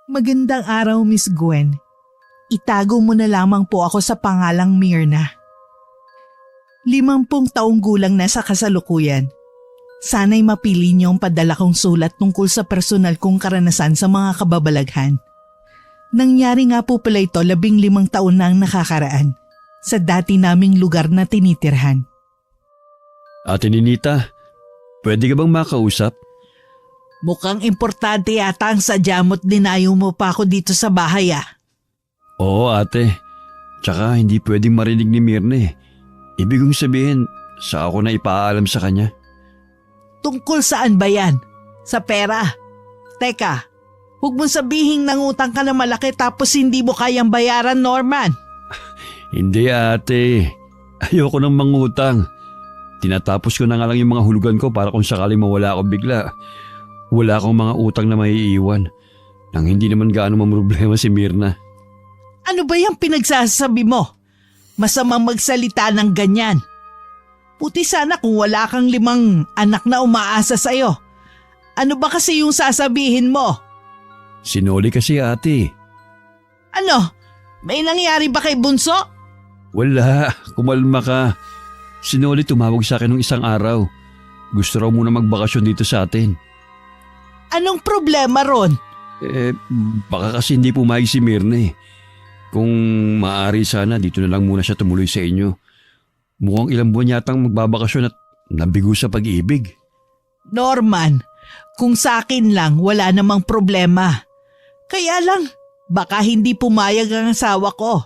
Magandang araw, Miss Gwen. Itago mo na lamang po ako sa pangalang Myrna. 50 taong gulang na sa kasalukuyan. Sana'y mapili niyo ang padala kong sulat tungkol sa personal kong karanasan sa mga kababalaghan. Nangyari nga po pala ito 15 taon na ang nakakaraan sa dati naming lugar na tinitirhan. Ate Ninita, pwede ka bang makausap? Mukhang importante yata ang sadya mo't dinayo mo pa ako dito sa bahay Oo ate, tsaka hindi pwedeng marinig ni Myrna eh. Ibig kong sabihin, sa ako na ipaalam sa kanya. Tungkol saan ba yan? Sa pera? Teka, huwag mong sabihin nangutang ka na malaki tapos hindi mo kayang bayaran, Norman. Hindi ate, ayoko nang mangutang. Tinatapos ko na nga lang yung mga hulugan ko para kung sakaling mawala ako bigla. Wala akong mga utang na maiiwan nang hindi naman gaano mamroblema si Myrna. Ano ba yung pinagsasabi mo? Masamang magsalita ng ganyan. Puti sana kung wala kang 5 anak na umaasa sa'yo. Ano ba kasi yung sasabihin mo? Sinoli kasi ate. Ano? May nangyari ba kay Bunso? Wala, kumalma ka. Sinoli tumawag sa akin nung isang araw. Gusto raw muna magbakasyon dito sa atin. Anong problema ron? Baka kasi hindi pumayag si Myrna eh. Kung maaari sana dito na lang muna siya tumuloy sa inyo. Mukhang ilang buwan yatang magbabakasyon at nabigo sa pag-ibig. Norman, kung sa akin lang wala namang problema. Kaya lang, baka hindi pumayag ang asawa ko.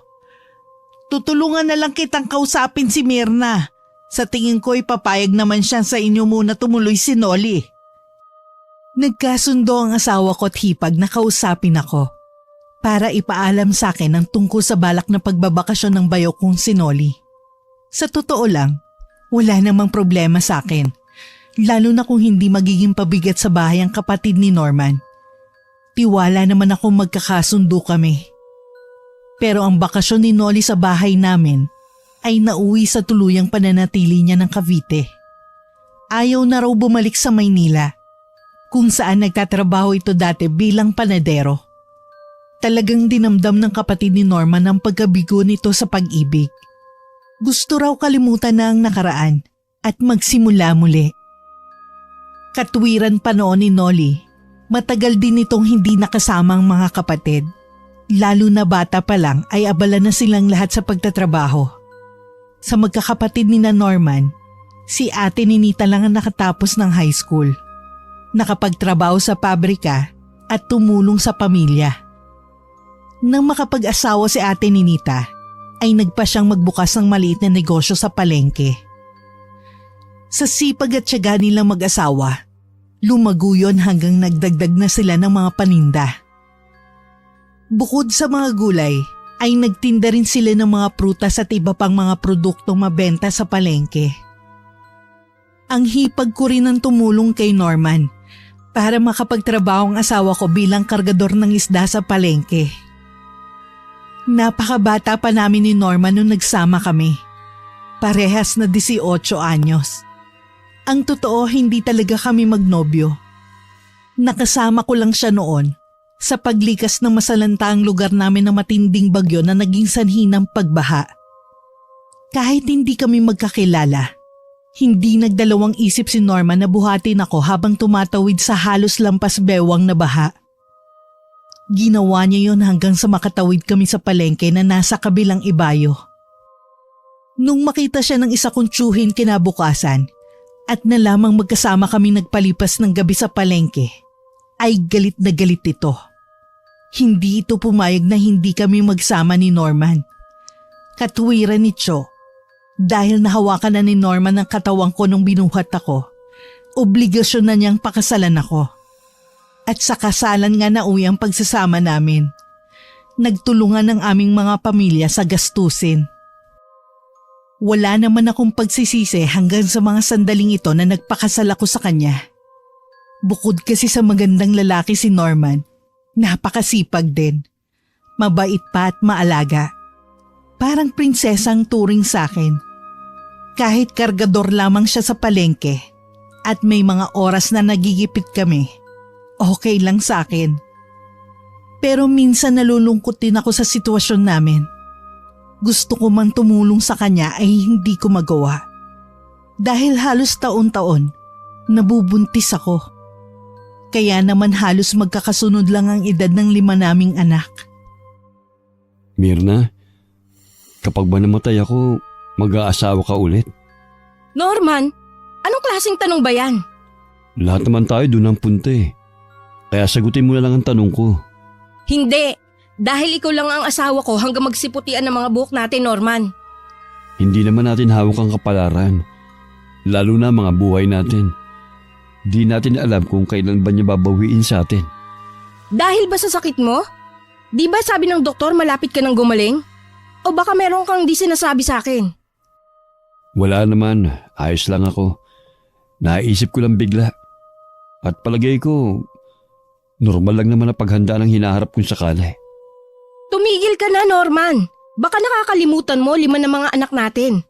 Tutulungan na lang kitang kausapin si Myrna. Sa tingin ko ipapayag naman siya sa inyo muna tumuloy si Noli. Nagkasundo ang asawa ko at hipag na kausapin ako para ipaalam sa akin ang tungkol sa balak na pagbabakasyon ng bayo kong si Noli. Sa totoo lang, wala namang problema sa akin, lalo na kung hindi magiging pabigat sa bahay ang kapatid ni Norman. Tiwala naman ako magkakasundo kami. Pero ang bakasyon ni Noli sa bahay namin ay nauwi sa tuluyang pananatili niya ng Cavite. Ayaw na raw bumalik sa Maynila, kung saan nagtatrabaho ito dati bilang panadero. Talagang dinamdam ng kapatid ni Norman ang pagkabigo nito sa pag-ibig. Gusto raw kalimutan na ang nakaraan at magsimula muli. Katwiran pa noon ni Noli, matagal din itong hindi nakasama ang mga kapatid. Lalo na bata pa lang ay abala na silang lahat sa pagtatrabaho. Sa magkakapatid ni na Norman, si Ate Ninita lang ang nakatapos ng high school. Nakapagtrabaho sa pabrika at tumulong sa pamilya. Nang makapag-asawa si Ate Ninita, ay nagpa siyang magbukas ng maliit na negosyo sa palengke. Sa sipag at tiyaga nilang mag-asawa, lumago yun hanggang nagdagdag na sila ng mga paninda. Bukod sa mga gulay, ay nagtinda rin sila ng mga prutas at iba pang mga produktong mabenta sa palengke. Ang hipag ko rin ang tumulong kay Norman para makapagtrabaho ang asawa ko bilang kargador ng isda sa palengke. Napakabata pa namin ni Norman nung nagsama kami. Parehas na 18 anyos. Ang totoo, hindi talaga kami magnobyo. Nakasama ko lang siya noon sa paglikas ng masalantaang lugar namin ng matinding bagyo na naging sanhi ng pagbaha. Kahit hindi kami magkakilala, hindi nagdalawang isip si Norman na buhatin ako habang tumatawid sa halos lampas bewang na baha. Ginawa niya yon hanggang sa makatawid kami sa palengke na nasa kabilang ibayo. Nung makita siya ng isa kong tiyuhin kinabukasan at nalamang magkasama kami nagpalipas ng gabi sa palengke, ay galit na galit ito. Hindi ito pumayag na hindi kami magsama ni Norman. Katwiran ni Cho, dahil nahawakan na ni Norman ang katawan ko nung binuhat ako, obligasyon na niyang pakasalan ako. At sa kasalan nga nauwi ang pagsasama namin. Nagtulungan ng aming mga pamilya sa gastusin. Wala naman akong pagsisisi hanggang sa mga sandaling ito na nagpakasal ako sa kanya. Bukod kasi sa magandang lalaki si Norman, napakasipag din. Mabait pa at maalaga. Parang prinsesang turing sa akin. Kahit kargador lamang siya sa palengke at may mga oras na nagigipit kami, okay lang sa akin. Pero minsan nalulungkot din ako sa sitwasyon namin. Gusto ko man tumulong sa kanya ay hindi ko magawa. Dahil halos taon-taon, nabubuntis ako. Kaya naman halos magkakasunod lang ang edad ng 5 naming anak. Mirna, kapag ba namatay ako, mag-aasawa ka ulit? Norman, anong klaseng tanong ba yan? Lahat naman tayo doon ang punta eh. Kaya sagutin mo na lang ang tanong ko. Hindi, dahil ikaw lang ang asawa ko hanggang magsiputian ng mga buhok natin, Norman. Hindi naman natin hawak ang kapalaran. Lalo na mga buhay natin. Di natin alam kung kailan ba niya babawiin sa atin. Dahil ba sa sakit mo? Di ba sabi ng doktor malapit ka nang gumaling? O baka meron kang di sinasabi sa akin? Wala naman, ayos lang ako. Naisip ko lang bigla. At palagay ko, normal lang naman na paghandaan ang hinaharap kong sakali. Tumigil ka na, Norman. Baka nakakalimutan mo 5 na mga anak natin.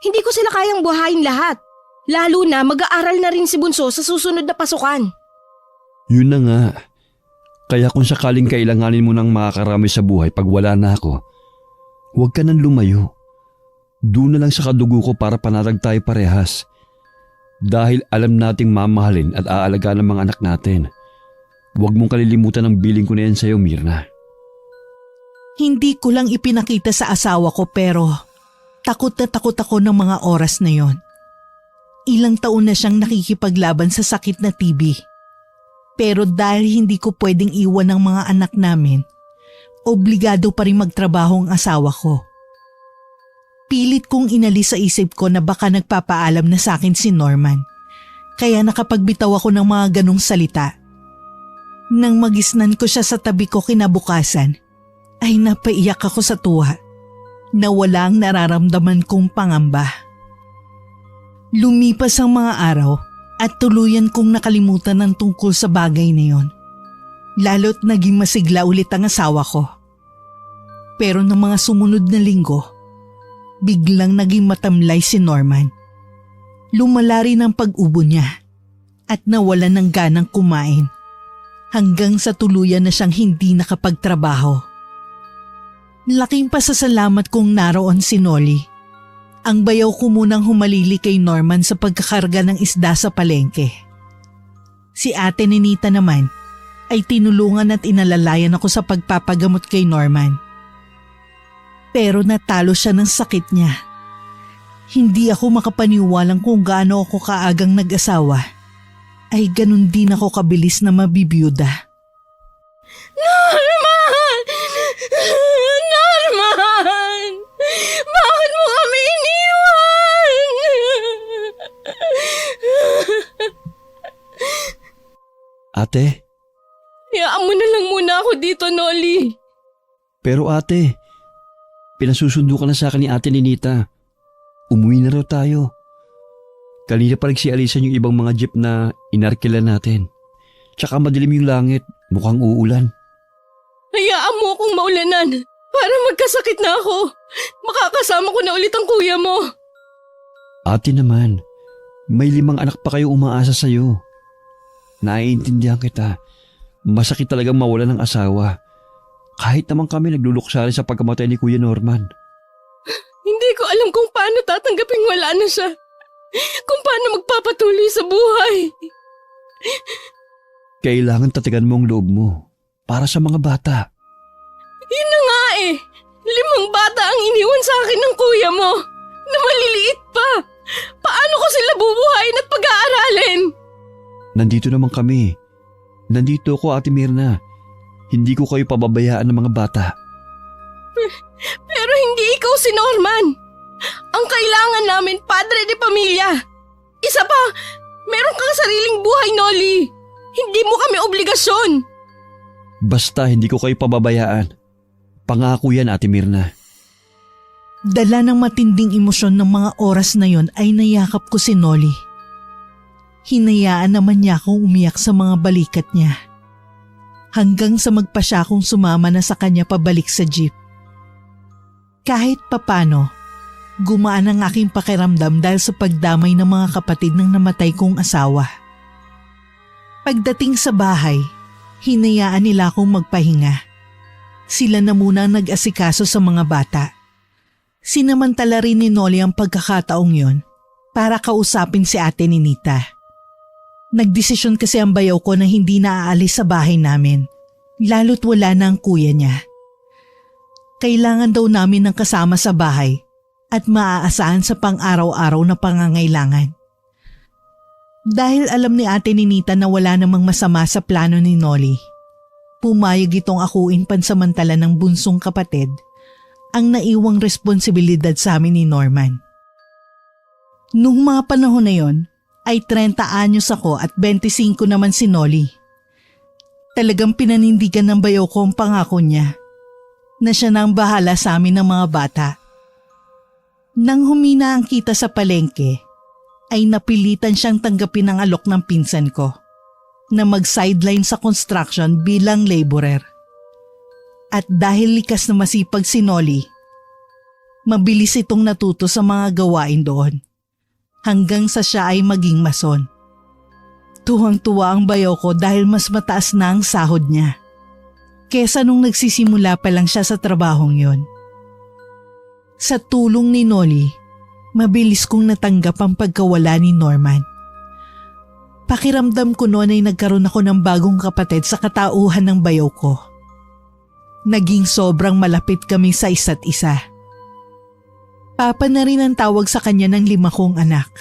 Hindi ko sila kayang buhayin lahat. Lalo na mag-aaral na rin si Bunso sa susunod na pasukan. Yun na nga. Kaya kung sakaling kailanganin mo ng makakarami sa buhay pag wala na ako, huwag ka nang lumayo. Doon na lang sa kadugo ko para panatag tayo parehas. Dahil alam nating mamahalin at aalagaan ng mga anak natin. Huwag mong kalilimutan ang biling ko na yan sa'yo, Mirna. Hindi ko lang ipinakita sa asawa ko pero takot na takot ako ng mga oras na yon. Ilang taon na siyang nakikipaglaban sa sakit na TB. Pero dahil hindi ko pwedeng iwan ang mga anak namin, obligado pa rin magtrabaho ang asawa ko. Pilit kong inalis sa isip ko na baka nagpapaalam na sa akin si Norman. Kaya nakapagbitaw ako ng mga ganong salita. Nang magisnan ko siya sa tabi ko kinabukasan, ay napaiyak ako sa tuwa na wala ang nararamdaman kong pangamba. Lumipas ang mga araw at tuluyan kong nakalimutan ang tungkol sa bagay na yon. Lalo't naging masigla ulit ang asawa ko. Pero ng mga sumunod na linggo, biglang naging matamlay si Norman. Lumala rin ang pag-ubo niya at nawalan ng ganang kumain hanggang sa tuluyan na siyang hindi nakapagtrabaho. Laking pasasalamat kong naroon si Nolly. Ang bayaw ko munang humalili kay Norman sa pagkakarga ng isda sa palengke. Si Ate Ninita naman ay tinulungan at inalalayan ako sa pagpapagamot kay Norman. Pero natalo siya ng sakit niya. Hindi ako makapaniwalang kung gaano ako kaagang nag-asawa, ay ganun din ako kabilis na mabibiyuda. Norman! Norman! Bakit mo kami iniwan? Ate? Hayaan mo na lang muna ako dito, Nolly. Pero ate, pinasusundo ka na sa akin ni Ate Ninita. Umuwi na raw tayo. Kanina pa nagsialisan yung ibang mga jeep na inarkila natin. Tsaka madilim yung langit, mukhang uulan. Hayaan mo akong maulanan para magkasakit na ako. Makakasama ko na ulit ang kuya mo. Ate naman, may 5 anak pa kayo umaasa sa'yo. Naiintindihan kita. Masakit talagang mawalan ng asawa. Kahit naman kami nagluluksa rin sa pagkamatay ni Kuya Norman. Hindi ko alam kung paano tatanggaping wala na siya. Kung paano magpapatuloy sa buhay. Kailangan tatigan mo ang loob mo para sa mga bata. Yun na nga eh. 5 bata ang iniwan sa akin ng kuya mo. Na maliliit pa. Paano ko sila bubuhayin at pag-aaralin? Nandito naman kami. Nandito ako, Ate Mirna. Hindi ko kayo pababayaan ng mga bata. Pero hindi ikaw si Norman. Ang kailangan namin, padre de pamilya. Isa pa, meron kang sariling buhay, Nolly. Hindi mo kami obligasyon. Basta hindi ko kayo pababayaan. Pangako yan, Ate Mirna. Dala ng matinding emosyon ng mga oras na yon ay nayakap ko si Nolly. Hinayaan naman niya akong umiyak sa mga balikat niya. Hanggang sa magpa siya akong sumama na sa kanya pabalik sa jeep. Kahit papano, gumaan ang aking pakiramdam dahil sa pagdamay ng mga kapatid ng namatay kong asawa. Pagdating sa bahay, hinayaan nila akong magpahinga Sila na muna ang nag-asikaso sa mga bata. Sinamantala rin ni Nolly ang pagkakataong yon para kausapin si ate ni Nita. Nagdesisyon kasi ang bayaw ko na hindi na aalis sa bahay namin, lalo't wala na ang kuya niya. Kailangan daw namin ng kasama sa bahay at maaasahan sa pang-araw-araw na pangangailangan. Dahil alam ni ate ni Nita na wala namang masama sa plano ni Nolly, pumayag itong akuin pansamantala ng bunsong kapatid ang naiwang responsibilidad sa amin ni Norman. Nung mga panahon na yon ay 30 anyos ako at 25 naman si Nolly. Talagang pinanindigan ng bayaw ko ang pangako niya na siya na ang bahala sa amin ng mga bata. Nang humina ang kita sa palengke, ay napilitan siyang tanggapin ang alok ng pinsan ko na mag-sideline sa construction bilang laborer. At dahil likas na masipag si Nolly, mabilis itong natuto sa mga gawain doon hanggang sa siya ay maging mason. Tuwang-tuwa ang bayaw ko dahil mas mataas na ang sahod niya kesa nung nagsisimula pa lang siya sa trabahong yon. Sa tulong ni Nolly, mabilis kong natanggap ang pagkawala ni Norman. Pakiramdam ko noon ay nagkaroon ako ng bagong kapatid sa katauhan ng bayaw ko. Naging sobrang malapit kami sa isa't isa. Papa na rin ang tawag sa kanya ng 5 kong anak.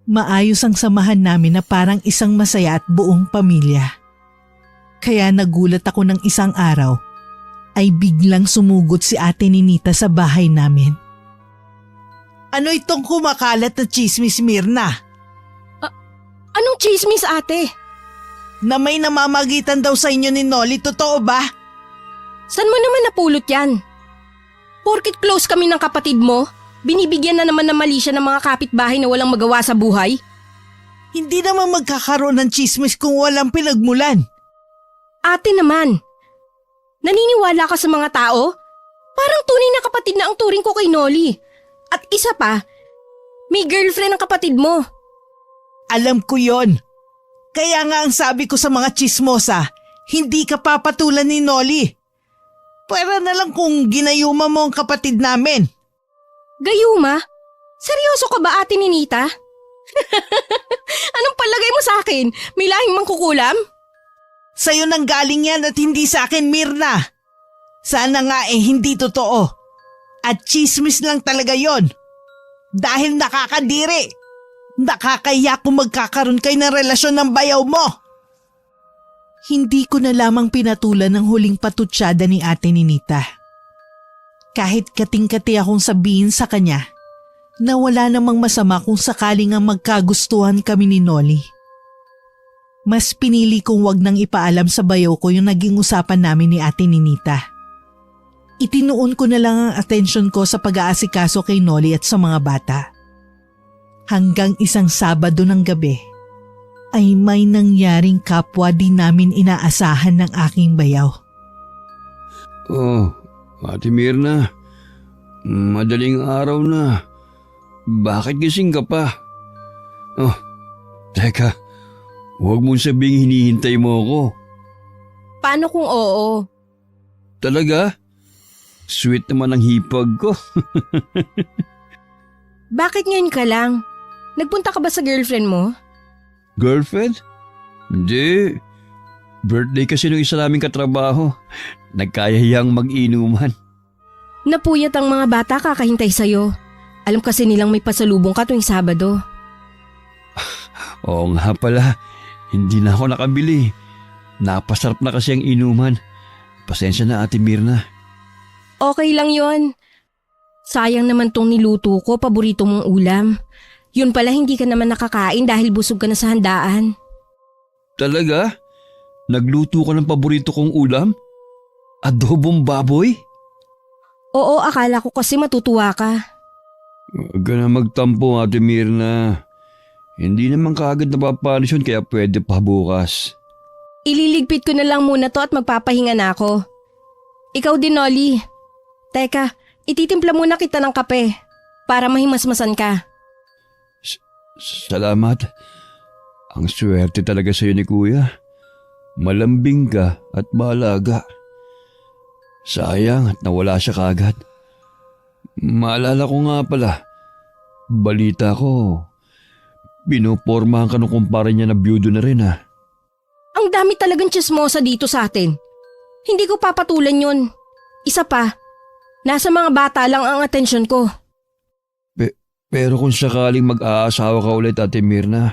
Maayos ang samahan namin na parang isang masaya at buong pamilya. Kaya nagulat ako ng isang araw ay biglang sumugot si ate ni Nita sa bahay namin. Ano itong kumakalat na chismis, Mirna? Anong chismis, ate? Na may namamagitan daw sa inyo ni Nolly, totoo ba? San mo naman napulot yan? Porkit close kami ng kapatid mo, binibigyan na naman ng mali siya ng mga kapitbahay na walang magawa sa buhay? Hindi naman magkakaroon ng chismis kung walang pinagmulan. Ate naman, naniniwala ka sa mga tao? Parang tunay na kapatid na ang turing ko kay Nolly. At isa pa, may girlfriend ang kapatid mo. Alam ko yon. Kaya nga ang sabi ko sa mga chismosa, hindi ka papatulan ni Nolly. Pwera na lang kung ginayuma mo ang kapatid namin. Gayuma? Seryoso ka ba, ate ni Nita? Anong palagay mo sa akin? May lahing mangkukulam? Sa'yo nang galing yan at hindi sa akin, Mirna. Sana nga hindi totoo. At chismis lang talaga yon. Dahil nakakadiri. Nakakaya kung magkakaroon kayo ng relasyon ng bayaw mo. Hindi ko na lamang pinatulan ng huling patutsada ni ate ni Nita. Kahit kating-kati akong sabihin sa kanya na wala namang masama kung sakaling ang magkagustuhan kami ni Nolly. Mas pinili kong wag nang ipaalam sa bayaw ko yung naging usapan namin ni ate ni Nita. Itinuon ko na lang ang atensyon ko sa pag-aasikaso kay Nolly at sa mga bata. Hanggang isang Sabado ng gabi ay may nangyaring kapwa di namin inaasahan ng aking bayaw. Oh, Ate Mirna, madaling araw na. Bakit gising ka pa? Oh, teka, huwag mong sabing hinihintay mo ako. Paano kung oo? Talaga? Sweet naman ang hipag ko. Bakit ngayon ka lang? Nagpunta ka ba sa girlfriend mo? Girlfriend? Hindi. Birthday kasi nung isa naming katrabaho. Nagkayahiyang mag-inuman. Napuyat ang mga bata kakahintay sa'yo. Alam kasi nilang may pasalubong ka tuwing Sabado. Oo nga pala. Hindi na ako nakabili. Napasarap na kasi ang inuman. Pasensya na, Ate Mirna. Okay lang yon. Sayang naman tong niluto ko, paborito mong ulam. Yun pala hindi ka naman nakakain dahil busog ka na sa handaan. Talaga? Nagluto ka ng paborito kong ulam? Adobong baboy? Oo, akala ko kasi matutuwa ka. Huwag ka na magtampo, Ate Mirna. Hindi naman kaagad napapalis yun kaya pwede pa bukas. Ililigpit ko na lang muna to at magpapahinga na ako. Ikaw din, Nolly. Teka, ititimpla muna kita ng kape para mahimasmasan ka. Salamat. Ang swerte talaga sa'yo ni Kuya. Malambing ka at maalaga. Sayang at nawala siya kaagad. Maalala ko nga pala, balita ko, pinupormahan ka nung kumpare niya na byudo na rin ha. Ang dami talagang tsismosa dito sa atin. Hindi ko papatulan yun. Isa pa, nasa mga bata lang ang atensyon ko. Pero kung sakaling mag-aasawa ka ulit, Ate Mirna,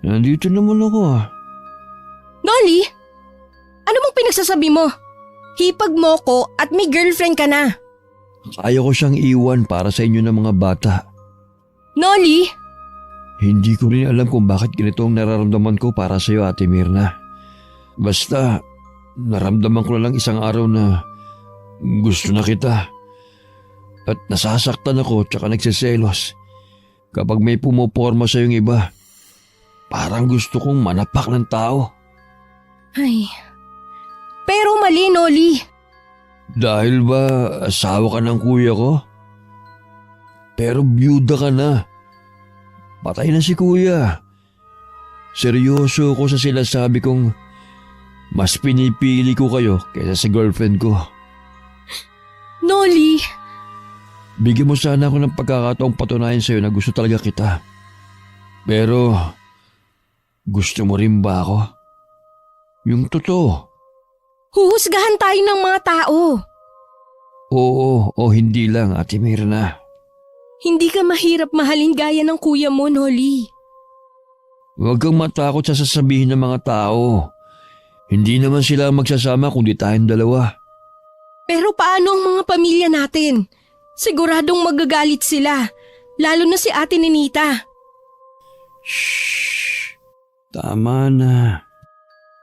nandito naman ako ha. Nolly, ano bang pinagsasabi mo? Hipag mo ko at may girlfriend ka na. Kaya ko siyang iwan para sa inyo ng mga bata. Nolly, Hindi ko rin alam kung bakit ganito ang nararamdaman ko para sa iyo, Ate Mirna. Basta, naramdaman ko na lang isang araw na gusto na kita. At nasasaktan ako tsaka nagsiselos kapag may pumoporma sa yung iba. Parang gusto kong manapak ng tao. ay. Pero mali, Nolly. Dahil ba asawa ka ng kuya ko? Pero byuda ka na. Patay na si kuya. Seryoso ko sa sinasabi kong mas pinipili ko kayo kaysa sa girlfriend ko. Nolly, Bigyan mo sana ako ng pagkakataong patunayan sa'yo na gusto talaga kita. Pero, gusto mo rin ba ako? Yung totoo. huhusgahan tayo ng mga tao. Oo o hindi lang, Ate Mirna. Hindi ka mahirap mahalin gaya ng kuya mo, Nolly. Huwag kang matakot sa sasabihin ng mga tao. Hindi naman sila magsasama kundi tayong dalawa. Pero paano ang mga pamilya natin? Siguradong magagalit sila, lalo na si Ate Ninita. Shhh! Tama na.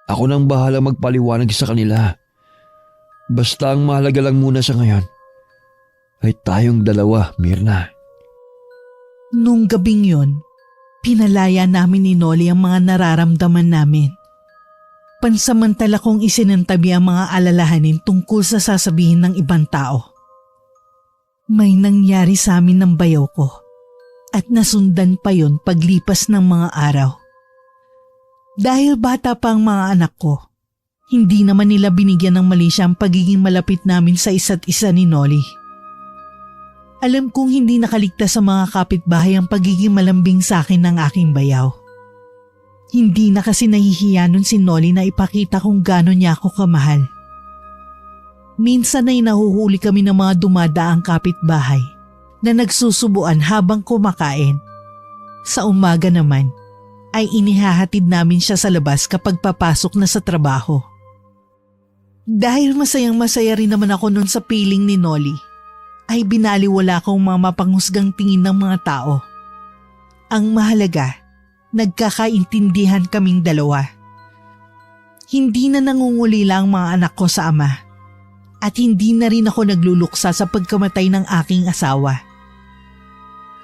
Ako nang bahala magpaliwanag sa kanila. Basta ang mahalaga lang muna sa ngayon ay tayong dalawa, Mirna. Nung gabing yon, pinalaya namin ni Nolly ang mga nararamdaman namin. Pansamantala kong isinantabi ang mga alalahanin tungkol sa sasabihin ng ibang tao. May nangyari sa amin ng bayaw ko at nasundan pa yon paglipas ng mga araw. Dahil bata pa ang mga anak ko, hindi naman nila binigyan ng mali siya ang pagiging malapit namin sa isa't isa ni Nolly. Alam kong hindi nakaligtas sa mga kapitbahay ang pagiging malambing sa akin ng aking bayaw. Hindi na kasi nahihiya nun si Nolly na ipakita kung gano'n niya ako kamahal. Minsan ay nahuhuli kami ng mga dumadaang kapitbahay na nagsusubuan habang kumakain. Sa umaga naman ay inihahatid namin siya sa labas kapag papasok na sa trabaho. Dahil masayang masaya rin naman ako nun sa piling ni Nolly, ay binaliwala kong mga mapanghusgang tingin ng mga tao. Ang mahalaga, nagkakaintindihan kaming dalawa. Hindi na nangungulila ang mga anak ko sa ama at hindi na rin ako nagluluksa sa pagkamatay ng aking asawa.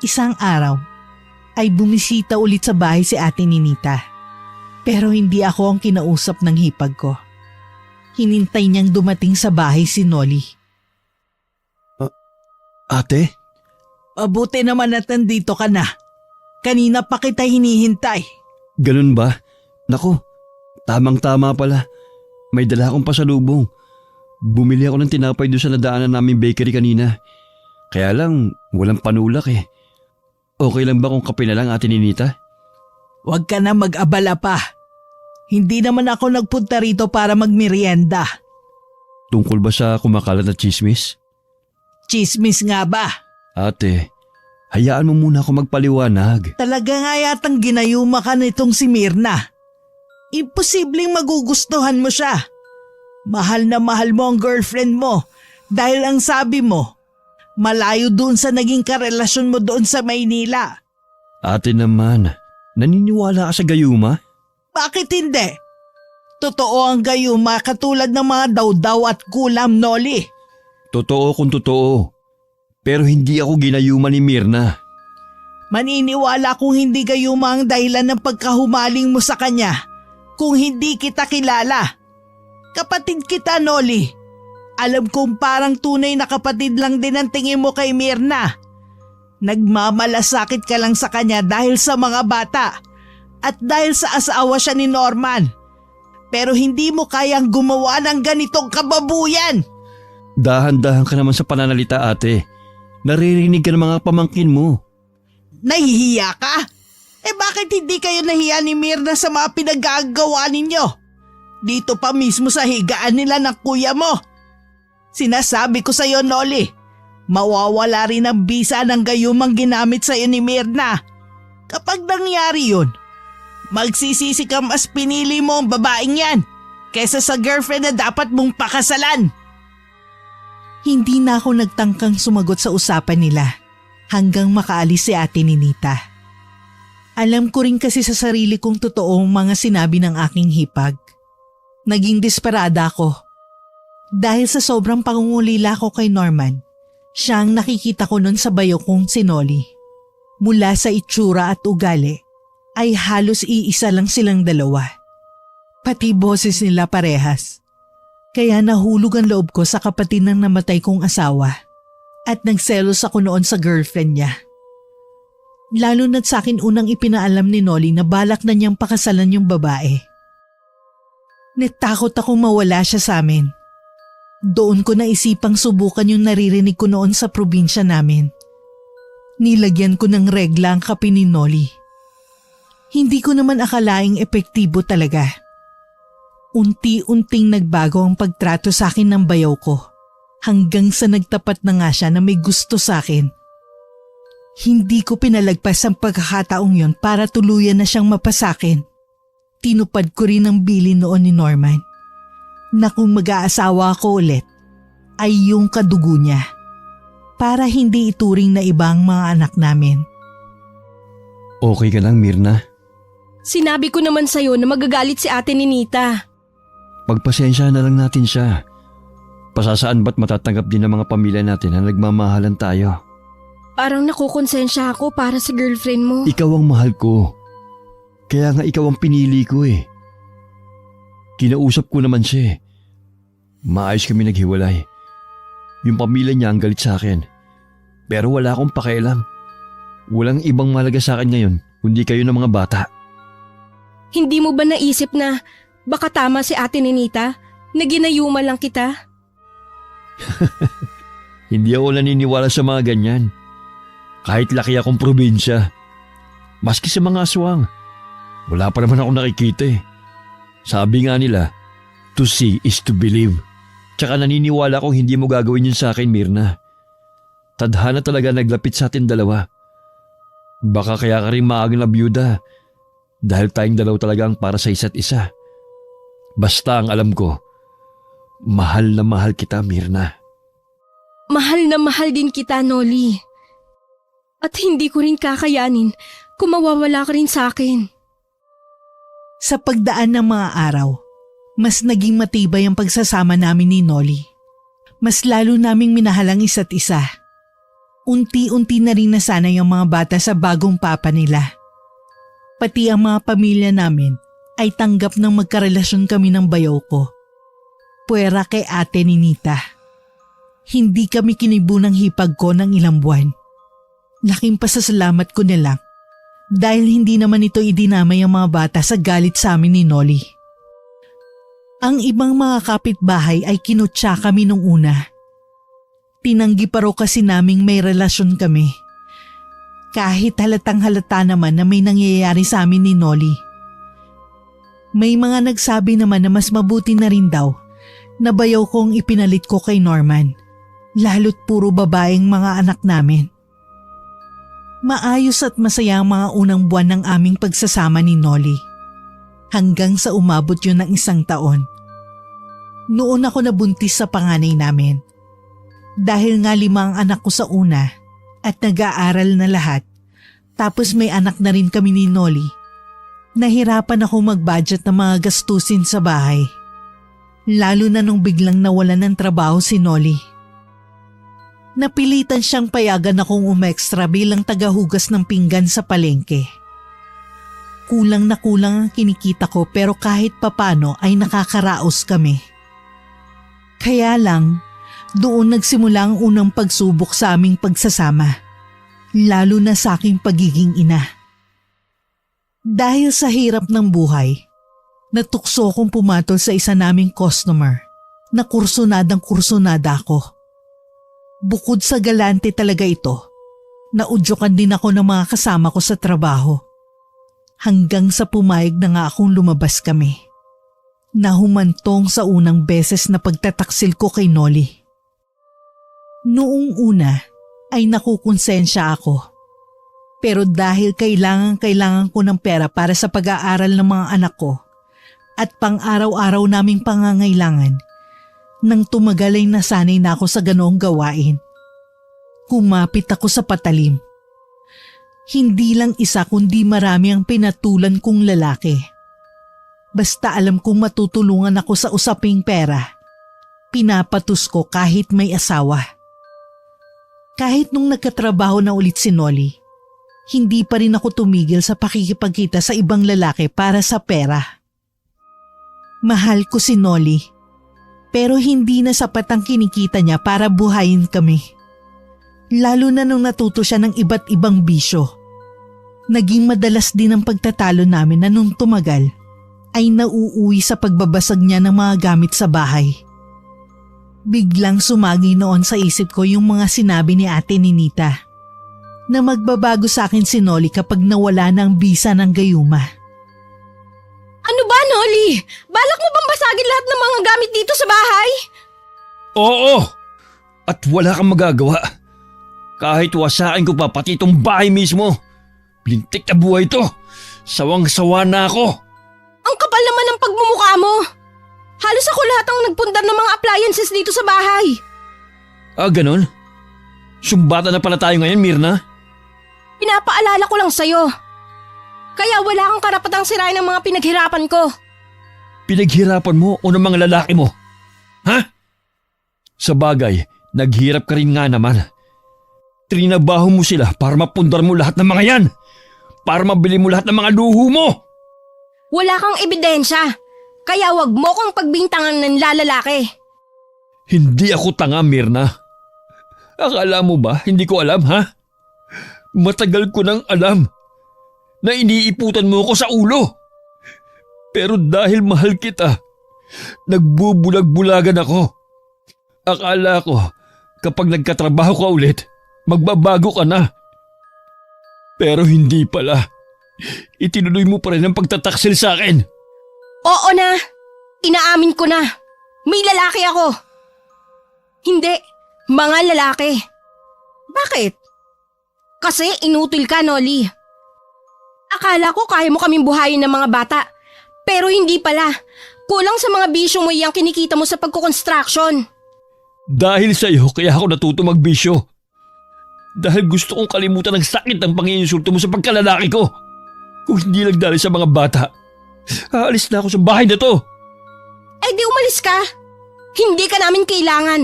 Isang araw ay bumisita ulit sa bahay si Ate Ninita, pero hindi ako ang kinausap ng hipag ko. Hinintay niyang dumating sa bahay si Nolly. Ate? Mabuti naman at nandito ka na. Kanina pa kita hinihintay. Ganun ba? Naku, tamang-tama pala. May dala akong pasalubong. Bumili ako ng tinapay doon sa nadaanan naming bakery kanina. Kaya lang, walang panulak eh. Okay lang ba kung kape na lang, Ate Ninita? Huwag ka na mag-abala pa. Hindi naman ako nagpunta rito para magmerienda. Tungkol ba sa kumakalat na chismis? Chismis nga ba? Ate, hayaan mo muna ako magpaliwanag. Talaga nga yatang ginayuma ka nitong si Mirna. Imposibleng magugustuhan mo siya. Mahal na mahal mo ang girlfriend mo dahil ang sabi mo, malayo doon sa naging karelasyon mo doon sa Maynila. Ate naman, naniniwala ka sa gayuma? Bakit hindi? Totoo ang gayuma katulad ng mga dawdaw at kulam, Nolly. Totoo kung totoo. Pero hindi ako ginayuma ni Mirna. Maniniwala kung hindi gayuma ang dahilan ng pagkahumaling mo sa kanya kung hindi kita kilala. Kapatid kita, Nolly. Alam kong parang tunay na kapatid lang din ang tingin mo kay Mirna. Nagmamalasakit ka lang sa kanya dahil sa mga bata at dahil sa asawa siya ni Norman. Pero hindi mo kayang gumawa ng ganitong kababuyan. Dahan-dahan ka naman sa pananalita, ate. Naririnig ka ng mga pamangkin mo. Nahihiya ka? Bakit hindi kayo nahiya ni Mirna sa mga pinagagawa ninyo? Dito pa mismo sa higaan nila ng kuya mo. Sinasabi ko sa'yo, Noli, mawawala rin ang bisa ng gayumang ginamit sa'yo ni Mirna. Kapag nangyari yun, magsisisi ka mas pinili mo ang babaeng yan kesa sa girlfriend na dapat mong pakasalan. Hindi na ako nagtangkang sumagot sa usapan nila hanggang makaalis si Ate Ninita. Alam ko rin kasi sa sarili kong totoo ang mga sinabi ng aking hipag. Naging desperada ako. Dahil sa sobrang pangungulila ko kay Norman, siya ang nakikita ko noon sa bayo kong si Noli. Mula sa itsura at ugali, ay halos iisa lang silang dalawa. Pati boses nila parehas. Kaya nahulog ang loob ko sa kapatid ng namatay kong asawa at nagselos ako noon sa girlfriend niya. Lalo na't sa akin unang ipinaalam ni Noli na balak na niyang pakasalan yung babae. Natakot akong mawala siya sa amin. Doon ko naisipang subukan yung naririnig ko noon sa probinsya namin. Nilagyan ko ng regla ang kape ni Noli. Hindi ko naman akalaing epektibo talaga. Unti-unting nagbago ang pagtrato sa akin ng bayaw ko hanggang sa nagtapat na nga siya na may gusto sa akin. Hindi ko pinalagpas ang pagkakataong yon para tuluyan na siyang mapasakin. Tinupad ko rin ang bilin noon ni Norman na kung mag-aasawa ako ulit ay yung kadugo niya para hindi ituring na ibang mga anak namin. Okay ka lang, Mirna? Sinabi ko naman sa'yo na magagalit si Ate Ninita. Pagpasensya na lang natin siya. Pasasaan ba't matatanggap din ng mga pamilya natin na nagmamahalan tayo? Parang nakukonsensya ako para sa girlfriend mo. Ikaw ang mahal ko. Kaya nga ikaw ang pinili ko eh. Kinausap ko naman siya eh. Maayos kami naghiwalay. Yung pamilya niya ang galit sa akin. Pero wala akong pakialam. Walang ibang mahalaga sa akin ngayon kundi kayo ng mga bata. Hindi mo ba naisip na baka tama si Ate Ninita na ginayuma lang kita? Hindi ako naniniwala sa mga ganyan. Kahit laki akong probinsya. Maski sa mga aswang. Wala pa naman ako nakikita eh. Sabi nga nila, to see is to believe. Tsaka naniniwala kong hindi mo gagawin yun sa akin, Mirna. Tadhana talaga naglapit sa atin dalawa. Baka kaya ka rin maagang na byuda dahil tayong dalaw talaga ang para sa isa't isa. Basta ang alam ko, mahal na mahal kita, Mirna. Mahal na mahal din kita, Noli. At hindi ko rin kakayanin kung mawawala ka rin sa akin. Sa pagdaan ng mga araw, mas naging matibay ang pagsasama namin ni Noli. Mas lalo naming minahal ang isa't isa. Unti-unti na rin nasanay ang mga bata sa bagong papa nila. Pati ang mga pamilya namin ay tanggap ng magkarelasyon kami ng bayaw ko. Puwera kay Ate Ninita. Hindi kami kinibo ng hipag ko ng ilang buwan. Laking pasasalamat ko na lang dahil hindi naman ito idinamay ang mga bata sa galit sa amin ni Noli. Ang ibang mga kapitbahay ay kinutya kami nung una. Tinanggi pa raw kasi naming may relasyon kami. Kahit halatang halata naman na may nangyayari sa amin ni Noli. May mga nagsabi naman na mas mabuti na rin daw na bayaw kong ipinalit ko kay Norman. Lalo't puro babaeng mga anak namin. Maayos at masaya ang mga unang buwan ng aming pagsasama ni Noli. Hanggang sa umabot yun ng 1 taon. Noon ako nabuntis sa panganay namin. Dahil nga 5 ang anak ko sa una at nag-aaral na lahat, tapos may anak na rin kami ni Noli. Nahirapan ako mag-budget ng mga gastusin sa bahay. Lalo na nung biglang nawalan ng trabaho si Noli. Napilitan siyang payagan akong umextra bilang tagahugas ng pinggan sa palengke. Kulang na kulang ang kinikita ko pero kahit papano ay nakakaraos kami. Kaya lang, doon nagsimula ang unang pagsubok sa aming pagsasama, lalo na sa aking pagiging ina. Dahil sa hirap ng buhay, natukso kong pumatol sa isa naming customer na kursunadang-kursunada ako. Bukod sa galante talaga ito, naudyukan din ako ng mga kasama ko sa trabaho. Hanggang sa pumayag na nga akong lumabas kami. Nahumantong sa unang beses na pagtataksil ko kay Nolly. Noong una ay nakukonsensya ako. Pero dahil kailangan ko ng pera para sa pag-aaral ng mga anak ko at pang-araw-araw naming pangangailangan, nang tumagal ay nasanay na ako sa ganoong gawain. Kumapit ako sa patalim. Hindi lang isa kundi marami ang pinatulan kong lalaki. Basta alam kong matutulungan ako sa usaping pera, pinapatus ko kahit may asawa. Kahit nung nagkatrabaho na ulit si Nolly, hindi pa rin ako tumigil sa pakikipagkita sa ibang lalaki para sa pera. Mahal ko si Nolly, pero hindi na sapat ang kinikita niya para buhayin kami. Lalo na nung natuto siya ng iba't ibang bisyo. Naging madalas din ang pagtatalo namin na nung tumagal ay nauuwi sa pagbabasag niya ng mga gamit sa bahay. Biglang sumagi noon sa isip ko yung mga sinabi ni Ate Ninita na magbabago sa akin si Nolly kapag nawala na ang bisa ng gayuma. Ano ba, Nolly? Balak mo bang basagin lahat ng mga gamit dito sa bahay? Oo! At wala kang magagawa. Kahit wasakin ko pa pati itong bahay mismo. Lintik na buhay to. Sawang-sawa na ako. Ang kapal naman ng pagmumukha mo. Halos ako lahat ang nagpundar ng mga appliances dito sa bahay. Ah, ganun? Sumbata na pala tayo ngayon, Mirna? Pinapaalala ko lang sa'yo. Kaya wala kang karapatang sirain ang mga pinaghirapan ko. Pinaghirapan mo o ng mga lalaki mo? Ha? Sa bagay, naghirap ka rin nga naman. Trinabaho mo sila para mapundar mo lahat ng mga yan. Para mabili mo lahat ng mga luho mo. Wala kang ebidensya. Kaya wag mo kong pagbintangan ng lalaki. Hindi ako tanga, Mirna. Akala mo ba hindi ko alam, ha? Matagal ko nang alam na iniiputan mo ko sa ulo. Pero dahil mahal kita, nagbubulag-bulagan ako. Akala ko kapag nagkatrabaho ka ulit, magbabago ka na. Pero hindi pala. Itinuloy mo pa rin ang pagtataksil sa akin. Oo na. Inaamin ko na. May lalaki ako. Hindi. Mga lalaki. Bakit? Kasi inutil ka, Nolly. Akala ko kaya mo kaming buhayin ng mga bata. Pero hindi pala. Kulang sa mga bisyo mo yung kinikita mo sa pagkukonstruction. Dahil sa iyo kaya ako natuto magbisyo. Dahil gusto kong kalimutan ang sakit ng panginsulto mo sa pagkalalaki ko. Kung hindi lang dahil sa mga bata, aalis na ako sa bahay na to. Eh di umalis ka. Hindi ka namin kailangan.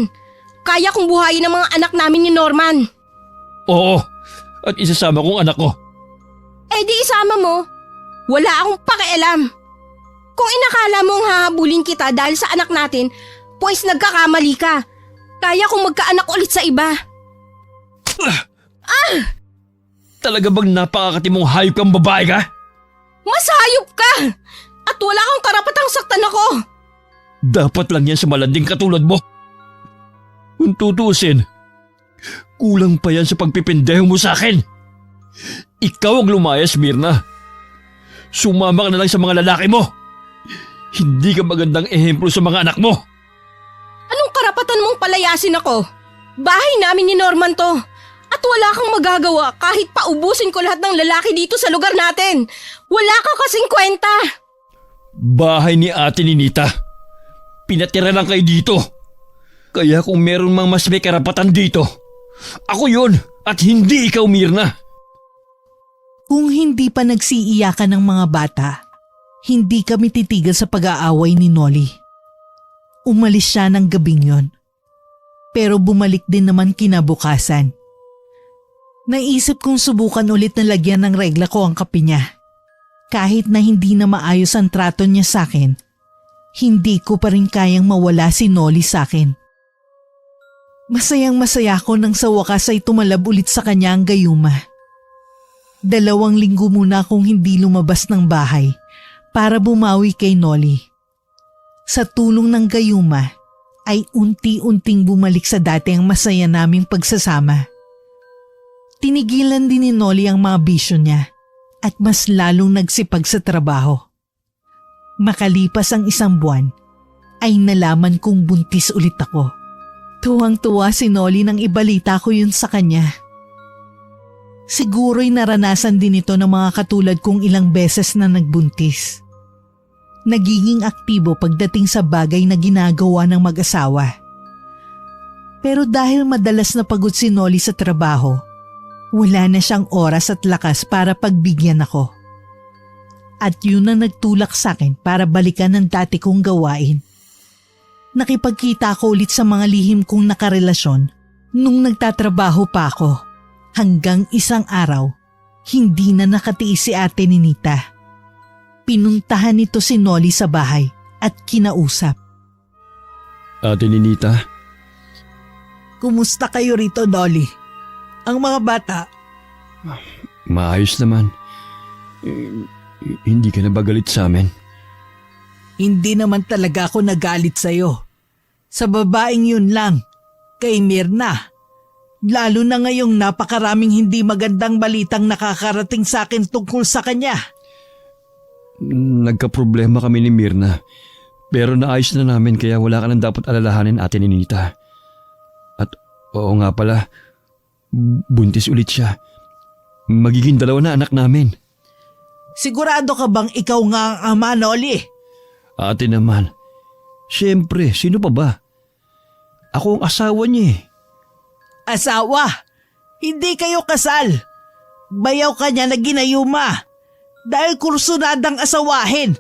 Kaya kong buhayin ang mga anak namin ni Norman. Oo, at isasama kong anak ko. Eh di isama mo. Wala akong pakialam. Kung inakala mong hahabulin kita dahil sa anak natin, pues nagkakamali ka. Kaya kong magkaanak ulit sa iba. Talaga bang napakakatimong hayop kang babae ka? Mas hayop ka! At wala kang karapatang saktan ako. Dapat lang yan sa malanding katulad mo. Kung tutusin, kulang pa yan sa pagpipindeho mo sa akin. Ikaw ang lumayas, Mirna. Sumama ka na lang sa mga lalaki mo. Hindi ka magandang ehemplo sa mga anak mo. Anong karapatan mong palayasin ako? Bahay namin ni Norman to. At wala kang magagawa kahit paubusin ko lahat ng lalaki dito sa lugar natin. Wala ka kasing kwenta. Bahay ni Ate Ninita. Pinatira lang kayo dito. Kaya kung meron mang mas may karapatan dito, ako yun at hindi ikaw, Mirna. Kung hindi pa nagsiiyakan ng mga bata, hindi kami titigil sa pag-aaway ni Nolly. Umalis siya ng gabing yon. Pero bumalik din naman kinabukasan. Naisip kong subukan ulit na lagyan ng regla ko ang kape niya. Kahit na hindi na maayos ang trato niya sa akin, hindi ko pa rin kayang mawala si Nolly sa akin. Masayang masaya ko nang sa wakas ay tumalab ulit sa kanya ang gayuma. 2 linggo muna akong hindi lumabas ng bahay para bumawi kay Nolly. Sa tulong ng gayuma ay unti-unting bumalik sa dati ang masaya naming pagsasama. Tinigilan din ni Nolly ang mga bisyo niya at mas lalong nagsipag sa trabaho. Makalipas ang 1 buwan, ay nalaman kong buntis ulit ako. Tuwang-tuwa si Nolly nang ibalita ko yun sa kanya. Siguro'y naranasan din ito ng mga katulad kong ilang beses na nagbuntis. Nagiging aktibo pagdating sa bagay na ginagawa ng mag-asawa. Pero dahil madalas na pagod si Nolly sa trabaho, wala na siyang oras at lakas para pagbigyan ako. At yun ang nagtulak sa akin para balikan ang dati kong gawain. Nakipagkita ako ulit sa mga lihim kong nakarelasyon nung nagtatrabaho pa ako. Hanggang isang araw, hindi na nakatiis si Ate Ninita. Pinuntahan nito si Nolly sa bahay at kinausap. Ate Ninita, Kumusta kayo rito, Nolly? Ang mga bata? maayos naman. Hindi ka na ba galit sa amin? Hindi naman talaga ako nagalit sa'yo. Sa babaeng yun lang, kay Mirna. Lalo na ngayong napakaraming hindi magandang balitang nakakarating sa akin tungkol sa kanya. Nagka-problema kami ni Mirna. Pero naayos na namin kaya wala ka nang dapat alalahanin, Ate Ninita. At oo nga pala, buntis ulit siya. Magiging 2 na anak namin. Sigurado ka bang ikaw nga ang ama, Nolly? Ate naman, siyempre, sino pa ba? Ako ang asawa niya eh. Asawa? Hindi kayo kasal. Bayaw ka niya na ginayuma. Dahil kursunadang asawahin.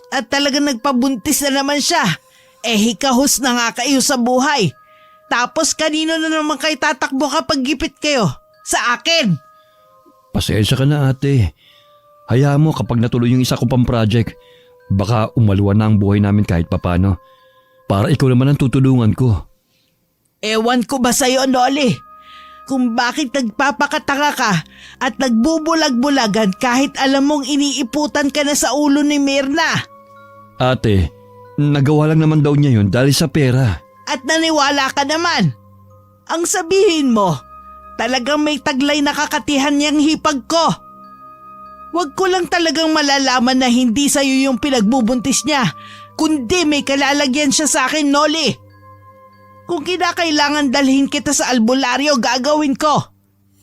At talagang nagpabuntis na naman siya. Hikahos na nga kayo sa buhay. Tapos kanino na naman kayo tatakbo kapag gipit kayo? Sa akin. Pasensya ka na, ate. Hayaan mo kapag natuloy yung isa ko pang project, baka umaluan na ang buhay namin kahit papano. Para ikaw naman ang tutulungan ko. Ewan ko ba sa'yo, Nolly? Kung bakit nagpapakatanga ka at nagbubulag-bulagan kahit alam mong iniiputan ka na sa ulo ni Mirna. Ate, nagawa lang naman daw niya yun dahil sa pera. At naniwala ka naman. Ang sabihin mo, talagang may taglay na kakatihan niyang hipag ko. Huwag ko lang talagang malalaman na hindi sa'yo yung pinagbubuntis niya, kundi may kalalagyan siya sa akin, Nolly. Kung kinakailangan dalhin kita sa albularyo, gagawin ko.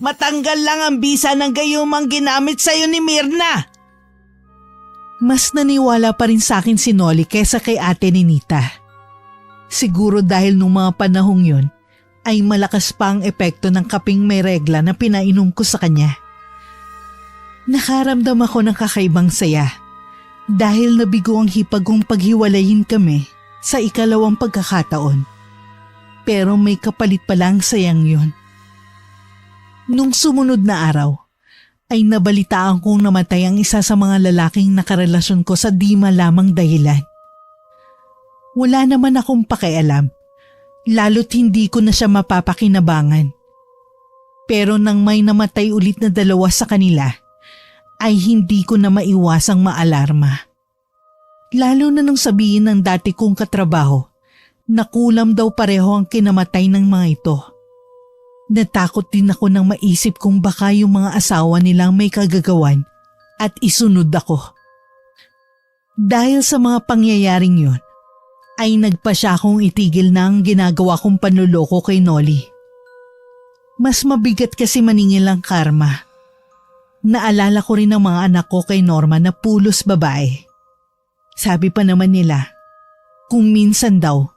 Matanggal lang ang bisa ng gayumang ginamit sa'yo ni Mirna. Mas naniwala pa rin sa akin si Nolly kesa kay Ate Ninita. Siguro dahil nung mga panahong yun, ay malakas pa ang epekto ng kaping may regla na pinainom ko sa kanya. Nakaramdam ako ng kakaibang saya dahil nabigo ang hipag kong paghiwalayin kami sa 2nd pagkakataon. Pero may kapalit pa lang sayang yun. Nung sumunod na araw, ay nabalitaan kong namatay ang isa sa mga lalaking nakarelasyon ko sa di malamang dahilan. Wala naman akong pakialam, lalo't hindi ko na siya mapapakinabangan. Pero nang may namatay ulit na 2 sa kanila, ay hindi ko na maiwasang maalarma. Lalo na nung sabihin ng dati kong katrabaho, nakulam daw pareho ang kinamatay ng mga ito. Natakot din ako nang maisip kung baka yung mga asawa nilang may kagagawan at isunod ako. Dahil sa mga pangyayaring yun, ay nagpasya akong itigil na ang ginagawa kong panluloko kay Nolly. Mas mabigat kasi maningil ang karma. Naalala ko rin ang mga anak ko kay Norma na pulos babae. Sabi pa naman nila, kung minsan daw,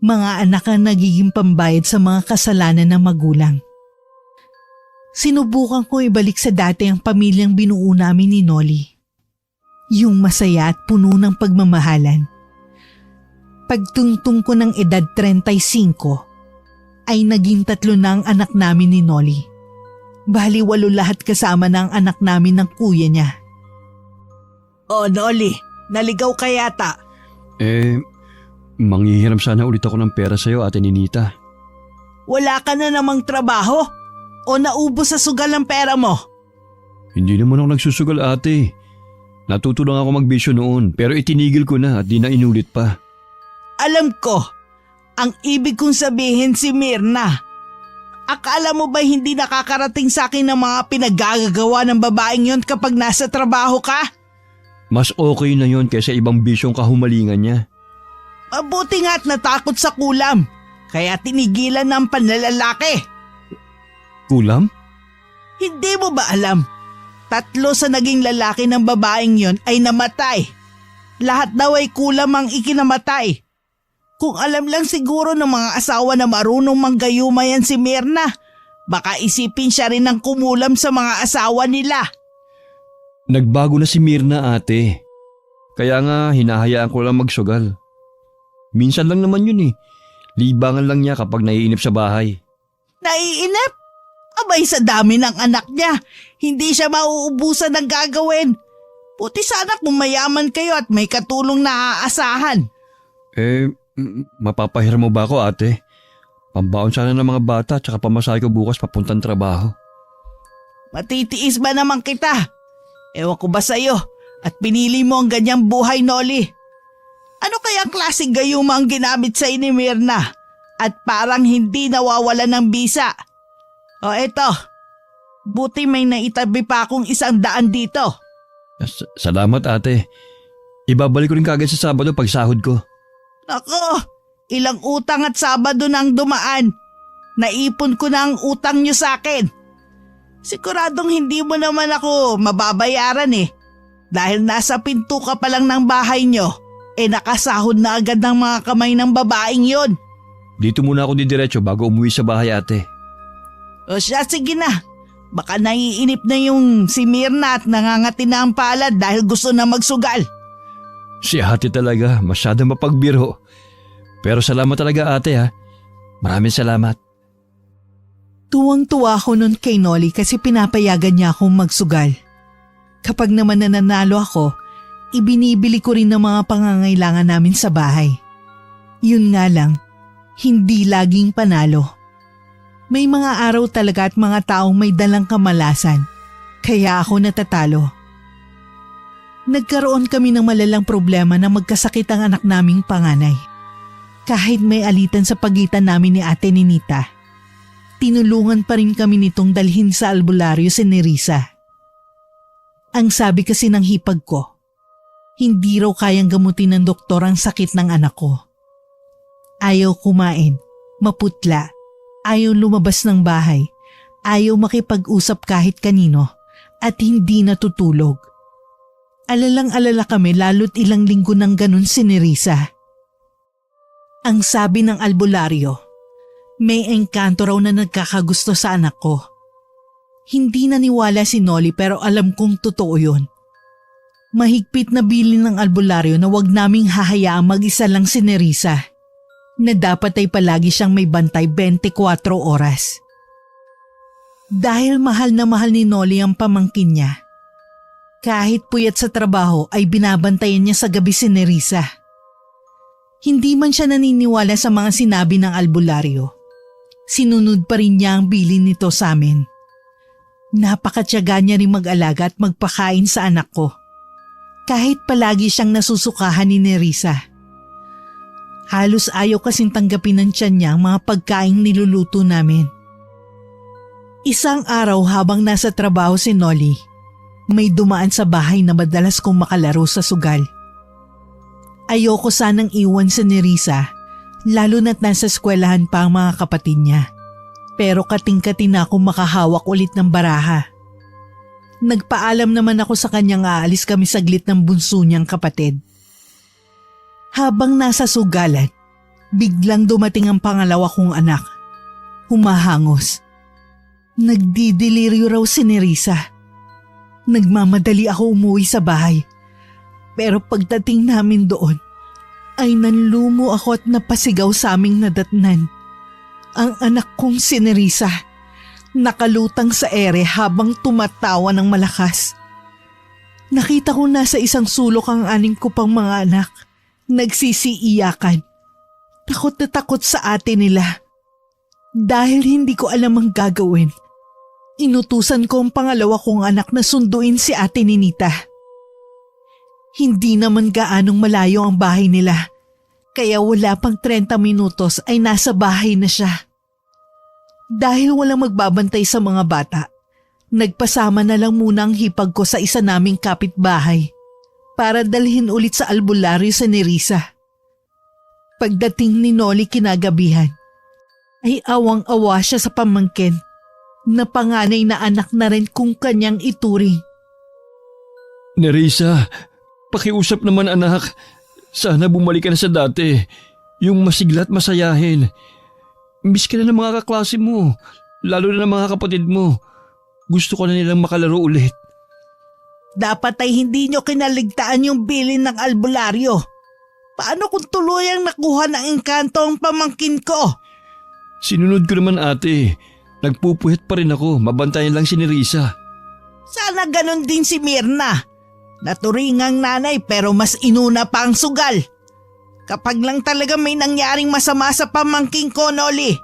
mga anak ang nagiging pambayad sa mga kasalanan ng magulang. Sinubukan ko ibalik sa dati ang pamilyang binuo namin ni Nolly. Yung masaya at puno ng pagmamahalan. Pagtungtong ko ng edad 35, ay naging 3 na ang anak namin ni Nolly. Bali 8 lahat kasama na ang anak namin ng kuya niya. Oh Nolly, naligaw ka yata. Manghihiram sana ulit ako ng pera sa'yo, Ate Ninita. Wala ka na namang trabaho? O naubos sa sugal ang pera mo? Hindi naman ako nagsusugal, ate. Natuto lang ako magbisyo noon pero itinigil ko na at di na inulit pa. Alam ko, Ang ibig kong sabihin si Mirna. Akala mo ba hindi nakakarating sa akin ng mga pinagagagawa ng babaeng yon kapag nasa trabaho ka? Mas okay na yon kaysa ibang bisyong kahumalingan niya. Mabuti nga't natakot sa kulam, kaya tinigilan ng panlalalaki. Kulam? Hindi mo ba alam? 3 sa naging lalaki ng babaeng yon ay namatay. Lahat daw ay kulam ang ikinamatay. Kung alam lang siguro ng mga asawa na marunong manggayuma yan si Mirna, baka isipin siya rin ng kumulam sa mga asawa nila. Nagbago na si Mirna, ate. Kaya nga hinahayaan ko lang magsugal. Minsan lang naman yun eh. Libangan lang niya kapag naiinip sa bahay. Naiinip? Abay sa dami ng anak niya, hindi siya mauubusan ng gagawin. Puti sana kung mayaman kayo at may katulong na aasahan. Mapapahiram mo ba ako, ate? Pambaon sana ng mga bata at saka pamasahe ko bukas papuntang trabaho. Matitiis ba naman kita? Ewan ko ba sa'yo at pinili mo ang ganyang buhay, Noli? Ano kaya klaseng gayuma ang ginamit sa ni Mirna at parang hindi nawawala ng bisa? O eto, buti may naitabi pa akong 100 dito. Salamat, ate. Ibabalik ko rin kagad sa Sabado pag sahod ko. Ako, ilang utang at Sabado nang dumaan. Naipon ko na ang utang nyo sa akin. Siguradong hindi mo naman ako mababayaran eh. Dahil nasa pinto ka pa lang ng bahay nyo, nakasahod na agad ng mga kamay ng babaeng yon. Dito muna ako didiretso bago umuwi sa bahay, ate. O siya, sige na. Baka naiinip na yung si Mirna at nangangati na ang palad dahil gusto na magsugal. Si ate talaga, masyado mapagbiro. Pero salamat talaga, ate, ha. Maraming salamat. Tuwang-tuwa ako nun kay Noli kasi pinapayagan niya akong magsugal. Kapag naman nananalo ako, ibinibili ko rin ng mga pangangailangan namin sa bahay. Yun nga lang, hindi laging panalo. May mga araw talaga at mga taong may dalang kamalasan, kaya ako natatalo. Nagkaroon kami ng malalang problema na magkasakit ang anak naming panganay. Kahit may alitan sa pagitan namin ni Ate Ninita, tinulungan pa rin kami nitong dalhin sa albularyo si Nerissa. Ang sabi kasi ng hipag ko, hindi raw kayang gamutin ng doktor ang sakit ng anak ko. Ayaw kumain, maputla, ayaw lumabas ng bahay, ayaw makipag-usap kahit kanino, at hindi natutulog. Alalang-alala kami lalo't ilang linggo nang ganun si Nerissa. Ang sabi ng albularyo, may engkanto raw na nagkakagusto sa anak ko. Hindi naniwala si Noli pero alam kong totoo yun. Mahigpit na bilin ng albularyo na wag naming hahayaang mag-isa lang si Nerissa, na dapat ay palagi siyang may bantay 24 oras. Dahil mahal na mahal ni Noli ang pamangkin niya, kahit puyat sa trabaho ay binabantayan niya sa gabi si Nerissa. Hindi man siya naniniwala sa mga sinabi ng albularyo, sinunod pa rin niya ang bilin nito sa amin. Napakatyaga niya rin mag-alaga at magpakain sa anak ko, kahit palagi siyang nasusukahan ni Nerissa. Halos ayaw kasing tanggapin ng tiyan niya ang mga pagkaing niluluto namin. Isang araw habang nasa trabaho si Noli, may dumaan sa bahay na madalas kong makalaro sa sugal. Ayoko sanang iwan si Nerissa, lalo na't nasa eskwelahan pa ang mga kapatid niya. Pero kating-kating na akong makahawak ulit ng baraha. Nagpaalam naman ako sa kanyang aalis kami saglit ng bunso niyang kapatid. Habang nasa sugalan, biglang dumating ang pangalawa kong anak. Humahangos. Nagdidelirio raw si Nerissa. Nagmamadali ako umuwi sa bahay. Pero pagdating namin doon, ay nanlumo ako at napasigaw sa aming nadatnan. Ang anak kong si Nerissa, nakalutang sa ere habang tumatawa ng malakas. Nakita ko nasa isang sulok ang aning ko pang mga anak, nagsisiiyakan. Takot na takot sa ate nila. Dahil hindi ko alam ang gagawin, inutusan ko ang pangalawa kong anak na sunduin si Ate Ninita. Hindi naman gaanong malayo ang bahay nila, Kaya wala pang 30 minutos ay nasa bahay na siya. Dahil walang magbabantay sa mga bata, nagpasama na lang muna ang hipag ko sa isa naming kapitbahay para dalhin ulit sa albularyo sa Nerissa. Pagdating ni Noli kinagabihan, ay awang-awa siya sa pamangkin na panganay na anak na rin kung kanyang ituring. Nerissa, pakiusap naman anak. Sana bumalik ka na sa dati. Yung masigla at masayahin. Miss ka na ng mga kaklase mo, lalo na ng mga kapatid mo. Gusto ko na nilang makalaro ulit. Dapat ay hindi nyo kinaligtaan yung bilin ng albularyo. Paano kung tuluyang nakuha ng engkanto ang pamangkin ko? Sinunod ko naman ate. Nagpupuhit pa rin ako, mabantayan lang si Nerissa. Sana ganon din si Mirna. Naturingang nanay pero mas inuna pa ang sugal. Kapag lang talaga may nangyaring masama sa pamangking ko, Noli,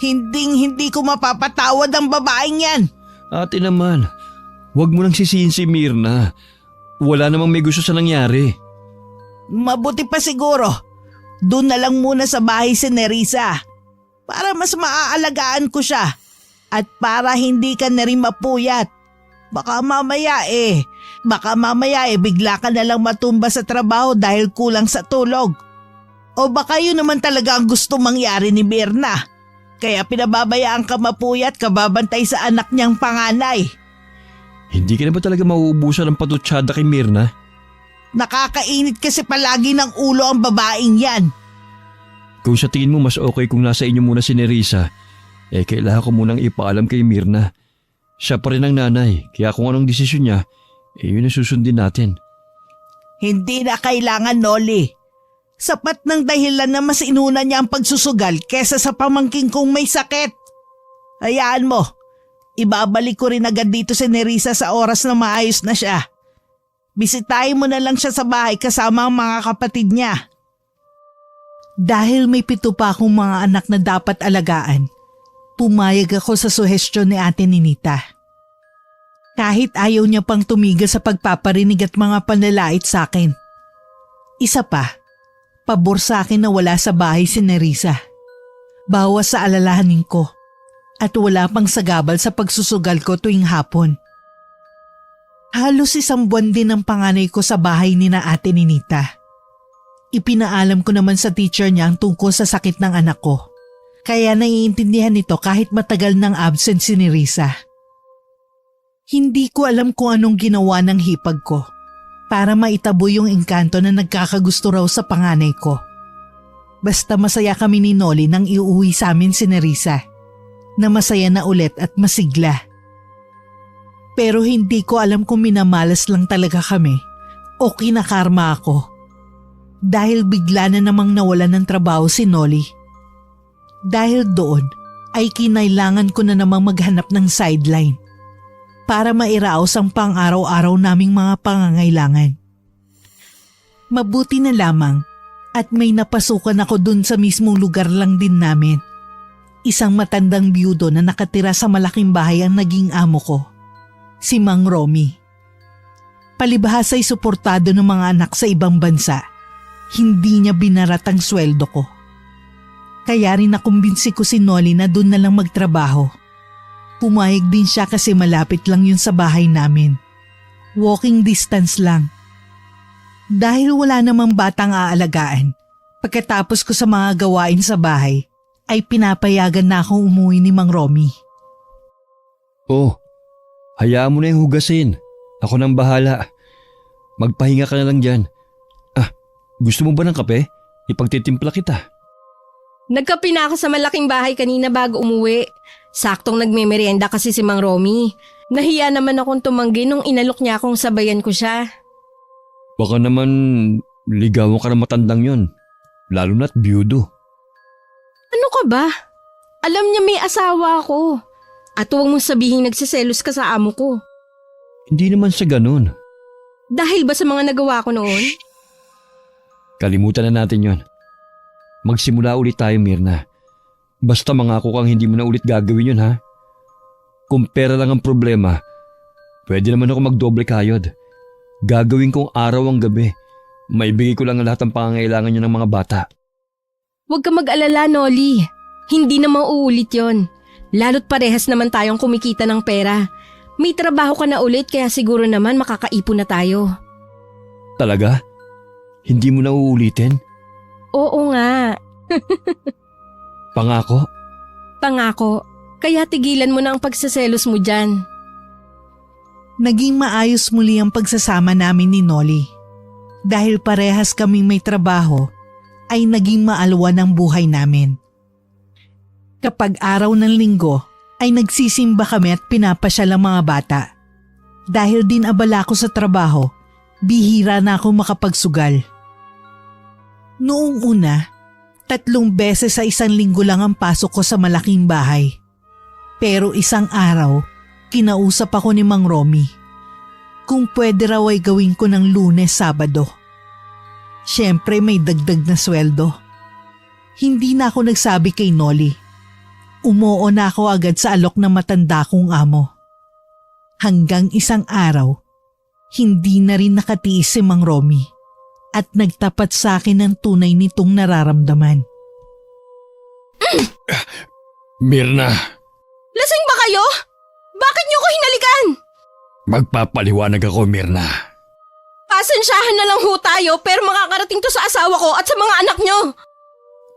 hindi ko mapapatawad ang babaeng yan. Ate naman, huwag mo nang sisihin si Mirna. Wala namang may gusto sa nangyari. Mabuti pa siguro, doon na lang muna sa bahay si Nerissa para mas maaalagaan ko siya at para hindi ka na rin mapuyat. Baka mamaya bigla ka na lang matumba sa trabaho dahil kulang sa tulog. O baka yun naman talaga ang gusto mangyari ni Mirna. Kaya pinababayaan ka mapuyat kababantay sa anak niyang panganay. Hindi ka na ba talaga mauubusan ng patutsada kay Mirna? Nakakainit kasi palagi ng ulo ang babaeng yan. Kung sa tingin mo mas okay kung nasa inyo muna si Nerissa, kailangan ko munang ipaalam kay Mirna. Siya pa rin ang nanay, kaya kung anong desisyon niya, yun ang susundin natin. Hindi na kailangan, Noli. Sapat ng dahilan na mas inuna niya ang pagsusugal kesa sa pamangking kong may sakit. Hayaan mo, ibabalik ko rin agad dito si Nerissa sa oras na maayos na siya. Bisitahin mo na lang siya sa bahay kasama ang mga kapatid niya. Dahil may 7 pa akong mga anak na dapat alagaan, pumayag ako sa suhestyon ni Ate Ninita. Kahit ayaw niya pang tumigil sa pagpaparinig at mga panlalait sa akin. Isa pa, pabor sa akin na wala sa bahay si Nerissa. Bawas sa alalahanin ko at wala pang sagabal sa pagsusugal ko tuwing hapon. Halos 1 buwan din ang panganay ko sa bahay ni na Ate Ninita. Ipinaalam ko naman sa teacher niya ang tungkol sa sakit ng anak ko. Kaya naiintindihan nito kahit matagal nang absent si Nerissa. Hindi ko alam kung anong ginawa ng hipag ko para maitabo yung engkanto na nagkakagusto raw sa panganay ko. Basta masaya kami ni Noli nang iuwi sa amin si Nerissa, na masaya na ulit at masigla. Pero hindi ko alam kung minamalas lang talaga kami o kinakarma ako. Dahil bigla na namang nawalan ng trabaho si Noli. Dahil doon ay kinailangan ko na namang maghanap ng sideline para mairaos ang pang-araw-araw naming mga pangangailangan. Mabuti na lamang at may napasukan ako dun sa mismong lugar lang din namin. Isang matandang biyudo na nakatira sa malaking bahay ang naging amo ko, si Mang Romy. Palibhas ay suportado ng mga anak sa ibang bansa. Hindi niya binarat ang sweldo ko. Kaya rin nakumbinsi ko si Noli na doon na lang magtrabaho. Pumayag din siya kasi malapit lang yun sa bahay namin. Walking distance lang. Dahil wala namang batang aalagaan, pagkatapos ko sa mga gawain sa bahay, ay pinapayagan na akong umuwi ni Mang Romy. Oh, hayaan mo na yung hugasin. Ako nang bahala. Magpahinga ka na lang dyan. Gusto mo ba ng kape? Ipagtitimpla kita. Nagkape na ako sa malaking bahay kanina bago umuwi. Saktong nagmemeryenda kasi si Mang Romy. Nahiya naman akong tumanggi nung inalok niya akong sabayan ko siya. Baka naman ligawan ka ng matandang yon. Lalo na't biyudo. Ano ka ba? Alam niya may asawa ako. At huwag mong sabihin nagsiselos ka sa amo ko. Hindi naman sa ganun. Dahil ba sa mga nagawa ko noon? Kalimutan na natin yon. Magsimula ulit tayo, Mirna. Basta mangako kang hindi mo na ulit gagawin yun, ha? Kung pera lang ang problema, pwede naman ako magdoble kayod. Gagawin kong araw ang gabi. Maibigay ko lang lahat ng pangangailangan nyo ng mga bata. Huwag ka mag-alala, Nolly. Hindi na mauulit yon. Lalo't parehas naman tayong kumikita ng pera. May trabaho ka na ulit kaya siguro naman makakaipon na tayo. Talaga? Hindi mo na uulitin? Oo nga, Pangako? pangako. Kaya tigilan mo na ang pagsaselos mo dyan. Naging maayos muli ang pagsasama namin ni Nolly. Dahil parehas kaming may trabaho, ay naging maalwan ang buhay namin. Kapag araw ng linggo, ay nagsisimba kami at pinapasyal ang mga bata. Dahil din abala ko sa trabaho, bihira na ako makapagsugal. Noong una, 3 beses sa isang linggo lang ang pasok ko sa malaking bahay. Pero isang araw, kinausap ako ni Mang Romy kung pwede raw ay gawin ko ng Lunes, Sabado. Siyempre may dagdag na sweldo. Hindi na ako nagsabi kay Nolly. Umuo na ako agad sa alok ng matanda kong amo. Hanggang isang araw, hindi na rin nakatiis si Mang Romy at nagtapat sa akin ng tunay nitong nararamdaman. Mirna, Lasing ba kayo? Bakit niyo ko hinalikan? magpapaliwanag ako, Mirna. Pasensyahan na lang ho tayo pero makakarating to sa asawa ko at sa mga anak niyo.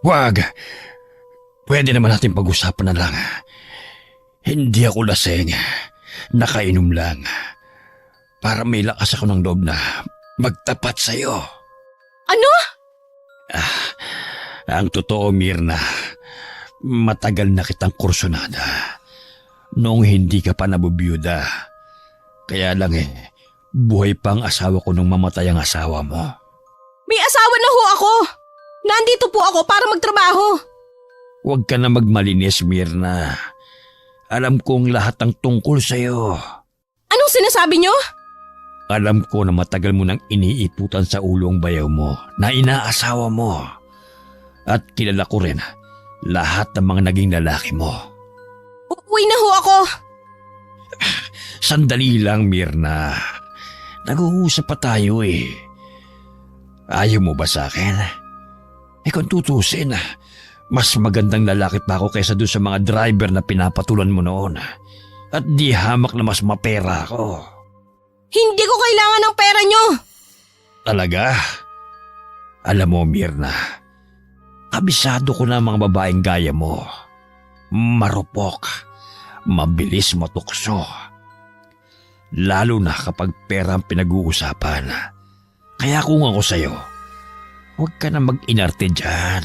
Wag. Pwede naman natin pag-usapan na lang. Hindi ako lasing. Nakainom lang. Para may lakas ako ng loob na magtapat sa'yo. Ano? Ang totoo, Mirna, matagal na kitang kursunada. Noong hindi ka pa nabubiyuda. Kaya lang buhay pa ang asawa ko nung mamatay ang asawa mo. May asawa na ho ako. Nandito po ako para magtrabaho. Huwag ka na magmalinis, Mirna. Alam kong lahat ang tungkol sa'yo. Anong sinasabi niyo? Alam ko na matagal mo nang iniiputan sa ulo ang bayaw mo na inaasawa mo. At kilala ko rin lahat ng mga naging lalaki mo. Uuwi na ho ako. Sandali lang, Mirna. Nag-uusap pa tayo Ayaw mo ba sa akin? Kung tutusin, mas magandang lalaki pa ako kaysa doon sa mga driver na pinapatulan mo noon. At di hamak na mas mapera ako. Hindi ko kailangan ng pera niyo. Talaga? Alam mo, Mirna, kabisado ko na ang mga babaeng gaya mo. Marupok, mabilis matukso. Lalo na kapag pera ang pinag-uusapan. Kaya kung ako sa'yo, huwag ka na mag-inarte dyan.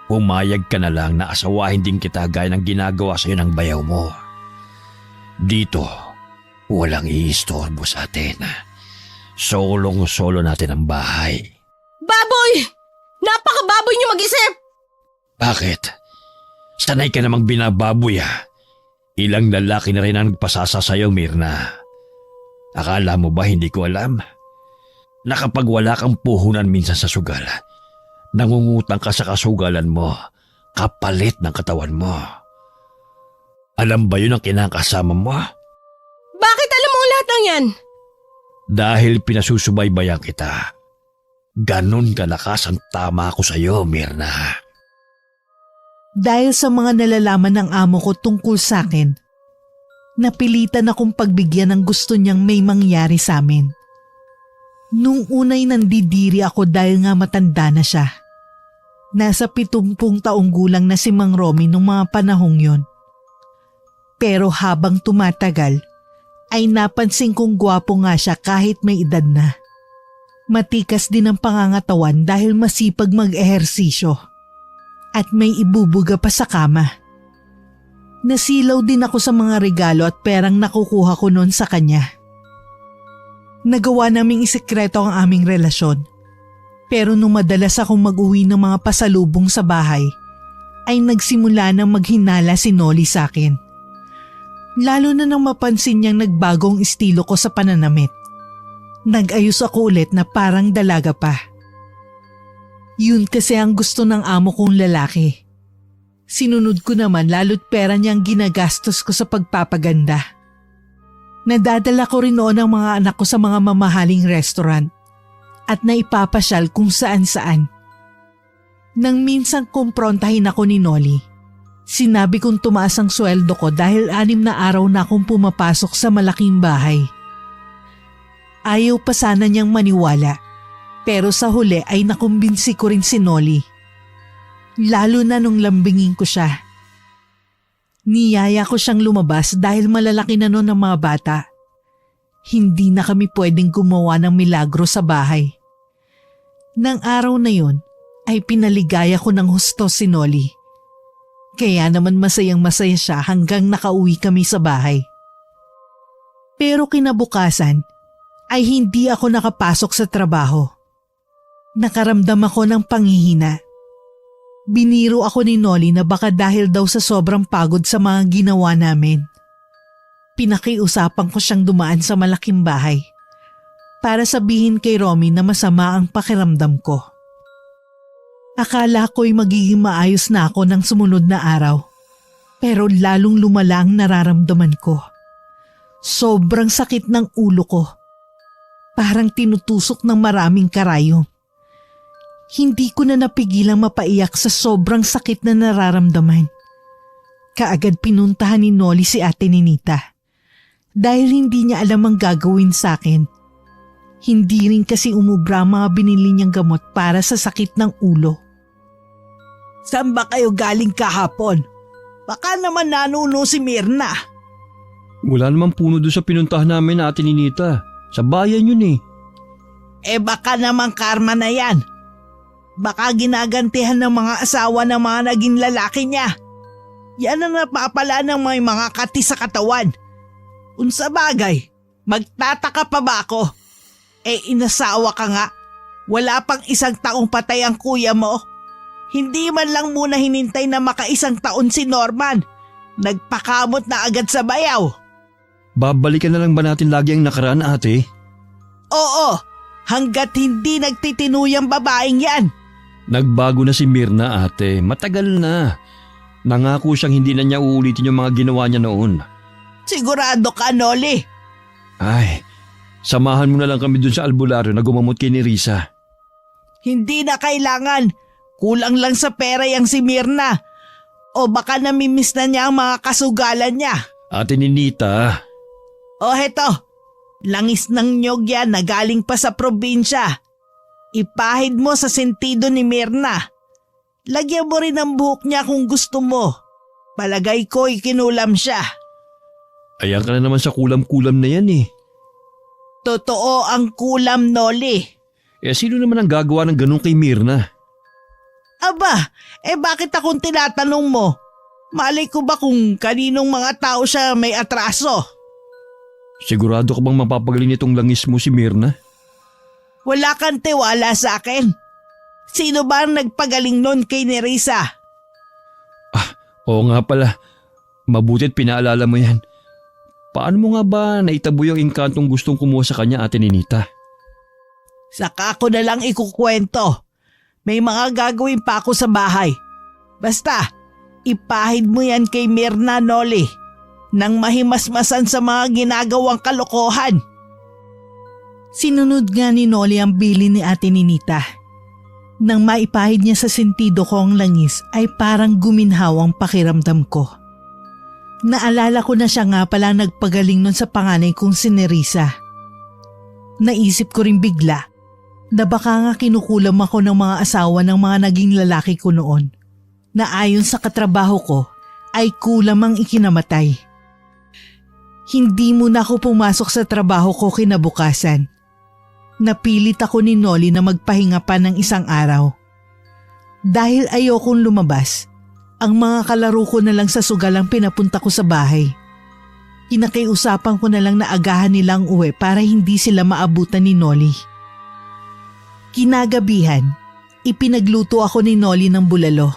Pumayag ka na lang na asawahin din kita gaya ng ginagawa sa'yo ng bayaw mo. Dito, walang iistorbo sa atin. Solong-solo natin ang bahay. Baboy! Napakababoy niyo mag-isip! Bakit? Sanay ka namang binababoy Ilang lalaki na rin ang nagpasasa sa'yo, Mirna. Akala mo ba hindi ko alam? Na kapag wala kang puhunan minsan sa sugal, nangungutang ka sa kasugalan mo, kapalit ng katawan mo. Alam ba yun ang kinakasama mo? Bakit alam mo ang lahat ng yan? Dahil pinasusubaybayan kita. Ganon kalakas ang tama ko sa'yo, Mirna. Dahil sa mga nalalaman ng amo ko tungkol sa akin, napilitan akong pagbigyan ng gusto niyang may mangyari sa amin. Nung unay nandidiri ako dahil nga matanda na siya. Nasa 70 taong gulang na si Mang Romy nung mga panahong yon. Pero habang tumatagal, ay napansin kong gwapo nga siya kahit may edad na. Matikas din ang pangangatawan dahil masipag mag-ehersisyo. At may ibubuga pa sa kama. Nasilaw din ako sa mga regalo at perang nakukuha ko noon sa kanya. Nagawa naming isikreto ang aming relasyon. Pero nung madalas akong mag-uwi ng mga pasalubong sa bahay, ay nagsimula nang maghinala si Nolly sa akin. Lalo na nang mapansin niyang nagbagong estilo ko sa pananamit. Nag-ayos ako ulit na parang dalaga pa. Yun kasi ang gusto ng amo kong lalaki. Sinunod ko naman lalo't pera niyang ginagastos ko sa pagpapaganda. Nadadala ko rin noon ang mga anak ko sa mga mamahaling restaurant at naipapasyal kung saan-saan. Nang minsang kumprontahin ako ni Noli, sinabi kong tumaas ang sweldo ko dahil 6 na araw na akong pumapasok sa malaking bahay. Ayaw pa sana niyang maniwala, pero sa huli ay nakumbinsi ko rin si Noli. Lalo na nung lambingin ko siya. Niyaya ko siyang lumabas dahil malalaki na noon ang mga bata. Hindi na kami pwedeng gumawa ng milagro sa bahay. Nang araw na yun ay pinaligaya ko ng husto si Noli. Kaya naman masayang masaya siya hanggang nakauwi kami sa bahay. Pero kinabukasan ay hindi ako nakapasok sa trabaho. Nakaramdam ako ng panghihina. Biniro ako ni Noli na baka dahil daw sa sobrang pagod sa mga ginawa namin. Pinakiusapan ko siyang dumaan sa malaking bahay para sabihin kay Romy na masama ang pakiramdam ko. Akala ko'y magiging maayos na ako ng sumunod na araw, pero lalong lumala ang nararamdaman ko. Sobrang sakit ng ulo ko. Parang tinutusok ng maraming karayom. Hindi ko na napigilang mapaiyak sa sobrang sakit na nararamdaman. Kaagad pinuntahan ni Noli si Ate Ninita dahil hindi niya alam ang gagawin sa akin. Hindi rin kasi umubra ang mga binili niyang gamot para sa sakit ng ulo. Saan ba kayo galing kahapon? Baka naman nanuno si Mirna. Wala namang puno doon sa pinuntahan namin, Ate Ninita. Sa bayan yun eh. Baka naman karma na yan. Baka ginagantihan ng mga asawa ng mga naging lalaki niya. Yan ang napapala ng may mga kati sa katawan. Unsa bagay, magtataka pa ba ako? Inasawa ka nga. Wala pang 1 taong patay ang kuya mo. Hindi man lang muna hinintay na maka1 taon si Norman. Nagpakamot na agad sa bayaw. Babalikan na lang ba natin lagi ang nakaraan, ate? Oo, hanggat hindi nagtitinuyang babaeng yan. Nagbago na si Mirna, ate. Matagal na. Nangako siyang hindi na niya uulitin yung mga ginawa niya noon. Sigurado ka, Noli? Ay, samahan mo na lang kami dun sa albularyo na gumamot kay ni Risa. Hindi na kailangan. Kulang lang sa pera yang si Mirna. O baka namimiss na niya ang mga kasugalan niya. Ate Ninita. O heto, langis ng nyog yan na galing pa sa probinsya. Ipahid mo sa sentido ni Mirna. Lagyan mo rin ang buhok niya kung gusto mo. Palagay ko ikinulam siya. Ayan ka na naman sa kulam-kulam na yan eh. Totoo ang kulam, Noli. Sino naman ang gagawa ng ganun kay Mirna? Aba, bakit akong tinatanong mo? Malay ko ba kung kaninong mga tao siya may atraso? Sigurado ka bang mapapagaling nitong langis mo si Mirna? Wala kang tiwala sa akin. Sino ba ang nagpagaling nun kay Nerissa? Oo nga pala. Mabuti't pinaalala mo yan. Paano mo nga ba naitabo yung inkantong gustong kumuha sa kanya, Ate Ninita? Saka ko na lang ikukwento. May mga gagawin pa ako sa bahay. Basta, ipahid mo yan kay Mirna, Noli, nang mahimasmasan sa mga ginagawang kalokohan. Sinunod nga ni Noli ang bili ni Ate Ninita. Nang maipahid niya sa sentido ko ang langis ay parang guminhaw ang pakiramdam ko. Naalala ko na siya nga pala nagpagaling nun sa panganay kong si Nerissa. Naisip ko rin bigla na baka nga kinukulam ako ng mga asawa ng mga naging lalaki ko noon na ayon sa katrabaho ko ay kulam ang ikinamatay. Hindi muna ako pumasok sa trabaho ko kinabukasan. Napilit ako ni Noli na magpahinga pa ng 1 araw. Dahil ayokong lumabas, ang mga kalaro ko na lang sa sugal ang pinapunta ko sa bahay. Kinakiusapan ko na lang na agahan nilang uwi para hindi sila maabutan ni Noli. Kinagabihan, ipinagluto ako ni Noli ng bulalo.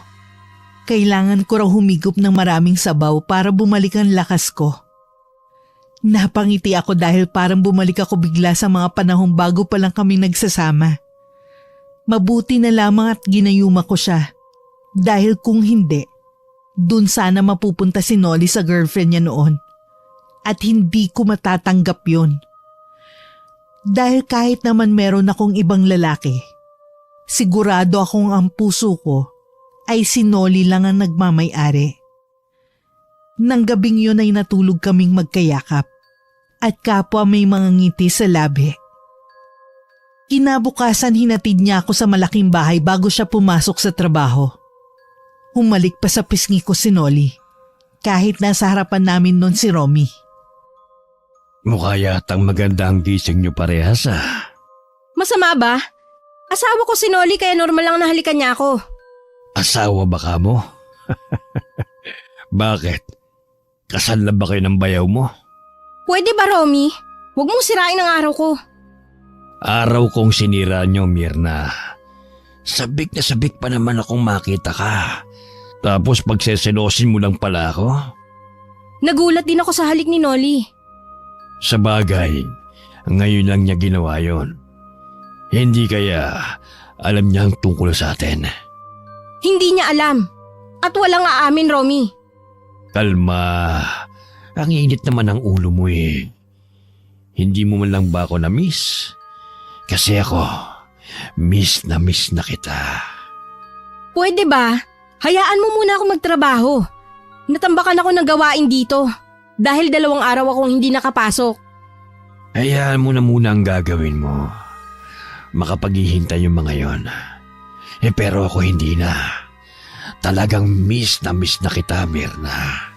Kailangan ko raw humigop ng maraming sabaw para bumalik ang lakas ko. Napangiti ako dahil parang bumalik ako bigla sa mga panahong bago pa lang kami nagsasama. Mabuti na lamang at ginayuma ko siya. Dahil kung hindi, dun sana mapupunta si Noli sa girlfriend niya noon. At hindi ko matatanggap yun. Dahil kahit naman meron akong ibang lalaki, Sigurado akong ang puso ko ay si Nolly lang ang nagmamay-ari. Nang gabing yun ay natulog kaming magkayakap at kapwa may mga ngiti sa labi. Kinabukasan hinatid niya ako sa malaking bahay bago siya pumasok sa trabaho. Humalik pa sa pisngi ko si Nolly kahit nasa harapan namin nun si Romy. Mukha yatang maganda ang gising niyo parehas ah. Masama ba? Asawa ko si Nolly kaya normal lang nahalikan niya ako. Asawa ba ka mo? Bakit? Kasal na ba kayo ng bayaw mo? Pwede ba, Romy? Huwag mong sirain ang araw ko. Araw kong sinira niyo, Mirna. Sabik na sabik pa naman akong makita ka. Tapos pagseselosin mo lang pala ako? Nagulat din ako sa halik ni Nolly. Sa bagay, ngayon lang niya ginawa yon. Hindi kaya alam niya ang tungkol sa atin. Hindi niya alam. At walang aamin, Romy. Kalma. Ang init naman ang ulo mo eh. Hindi mo man lang ba ako na-miss? Kasi ako, miss na kita. Pwede ba? Hayaan mo muna ako magtrabaho. Natambakan ako ng gawain dito. Dahil 2 araw akong hindi nakapasok. Hayaan mo na muna ang gagawin mo. Makapaghihintay yung mga yon. Pero ako hindi na. Talagang miss na kita, Mirna.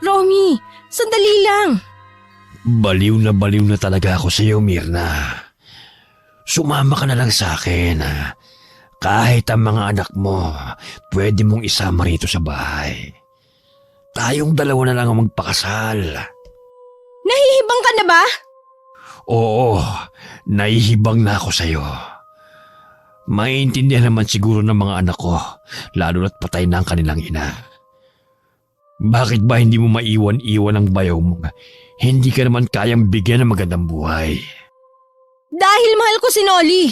Romy, sandali lang. Baliw na talaga ako sa iyo, Mirna. Sumama ka na lang sa akin. Kahit ang mga anak mo, pwede mong isama rito sa bahay. Tayong 2 na lang ang magpakasal. Nahihibang ka na ba? Oo, nahihibang na ako sa iyo. Maintindihan naman siguro ng mga anak ko, lalo na't patay na ang kanilang ina. Bakit ba hindi mo maiwan-iwan ang bayaw mo? Hindi ka naman kayang bigyan ng magandang buhay. Dahil mahal ko si Nolly.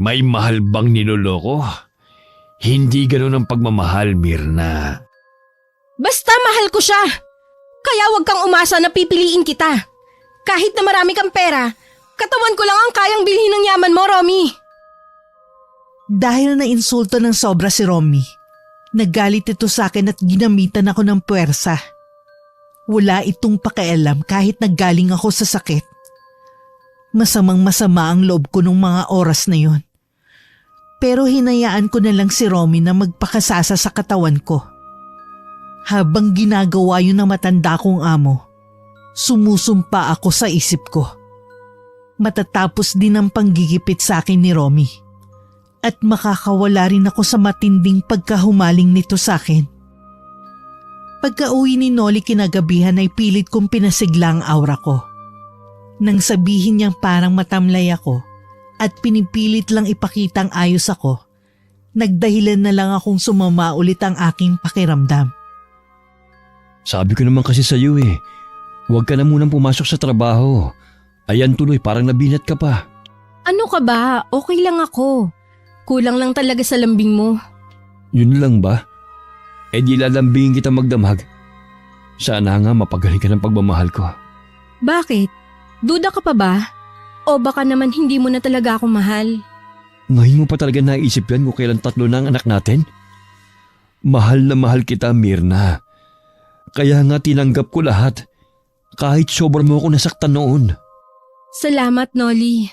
May mahal bang niloloko? Hindi ganun ang pagmamahal, Mirna. Basta mahal ko siya. Kaya wag kang umasa na pipiliin kita. Kahit na marami kang pera, katawan ko lang ang kayang bilhin ng yaman mo, Romy. Dahil na-insulto ng sobra si Romy, nagalit ito sa akin at ginamitan ako ng puwersa. Wala itong pakialam kahit naggaling ako sa sakit. Masamang-masama ang loob ko nung mga oras na yon. Pero hinayaan ko na lang si Romy na magpakasasa sa katawan ko. Habang ginagawa yun ng matanda kong amo, sumusumpa ako sa isip ko. Matatapos din ang panggigipit sa akin ni Romy. At makakawala rin ako sa matinding pagkahumaling nito sa akin. Pagka-uwi ni Nolly kinagabihan ay pilit kong pinasigla ang aura ko. Nang sabihin niyang parang matamlay ako at pinipilit lang ipakitang ayos ako, nagdahilan na lang akong sumama ulit ang aking pakiramdam. Sabi ko naman kasi sa iyo eh, huwag ka na munang pumasok sa trabaho. Ayan tuloy, parang nabinat ka pa. Ano ka ba? Okay lang ako. Kulang lang talaga sa lambing mo. Yun lang ba? Di lalambingin kita magdamag. Sana nga mapagaling ka ng pagmamahal ko. Bakit? Duda ka pa ba? O baka naman hindi mo na talaga ako mahal? Ngayon mo pa talaga naisip yan kung kailan 3 na ang anak natin? Mahal na mahal kita, Mirna. Kaya nga tinanggap ko lahat. Kahit sobrang mo ako nasaktan noon. Salamat, Nolly.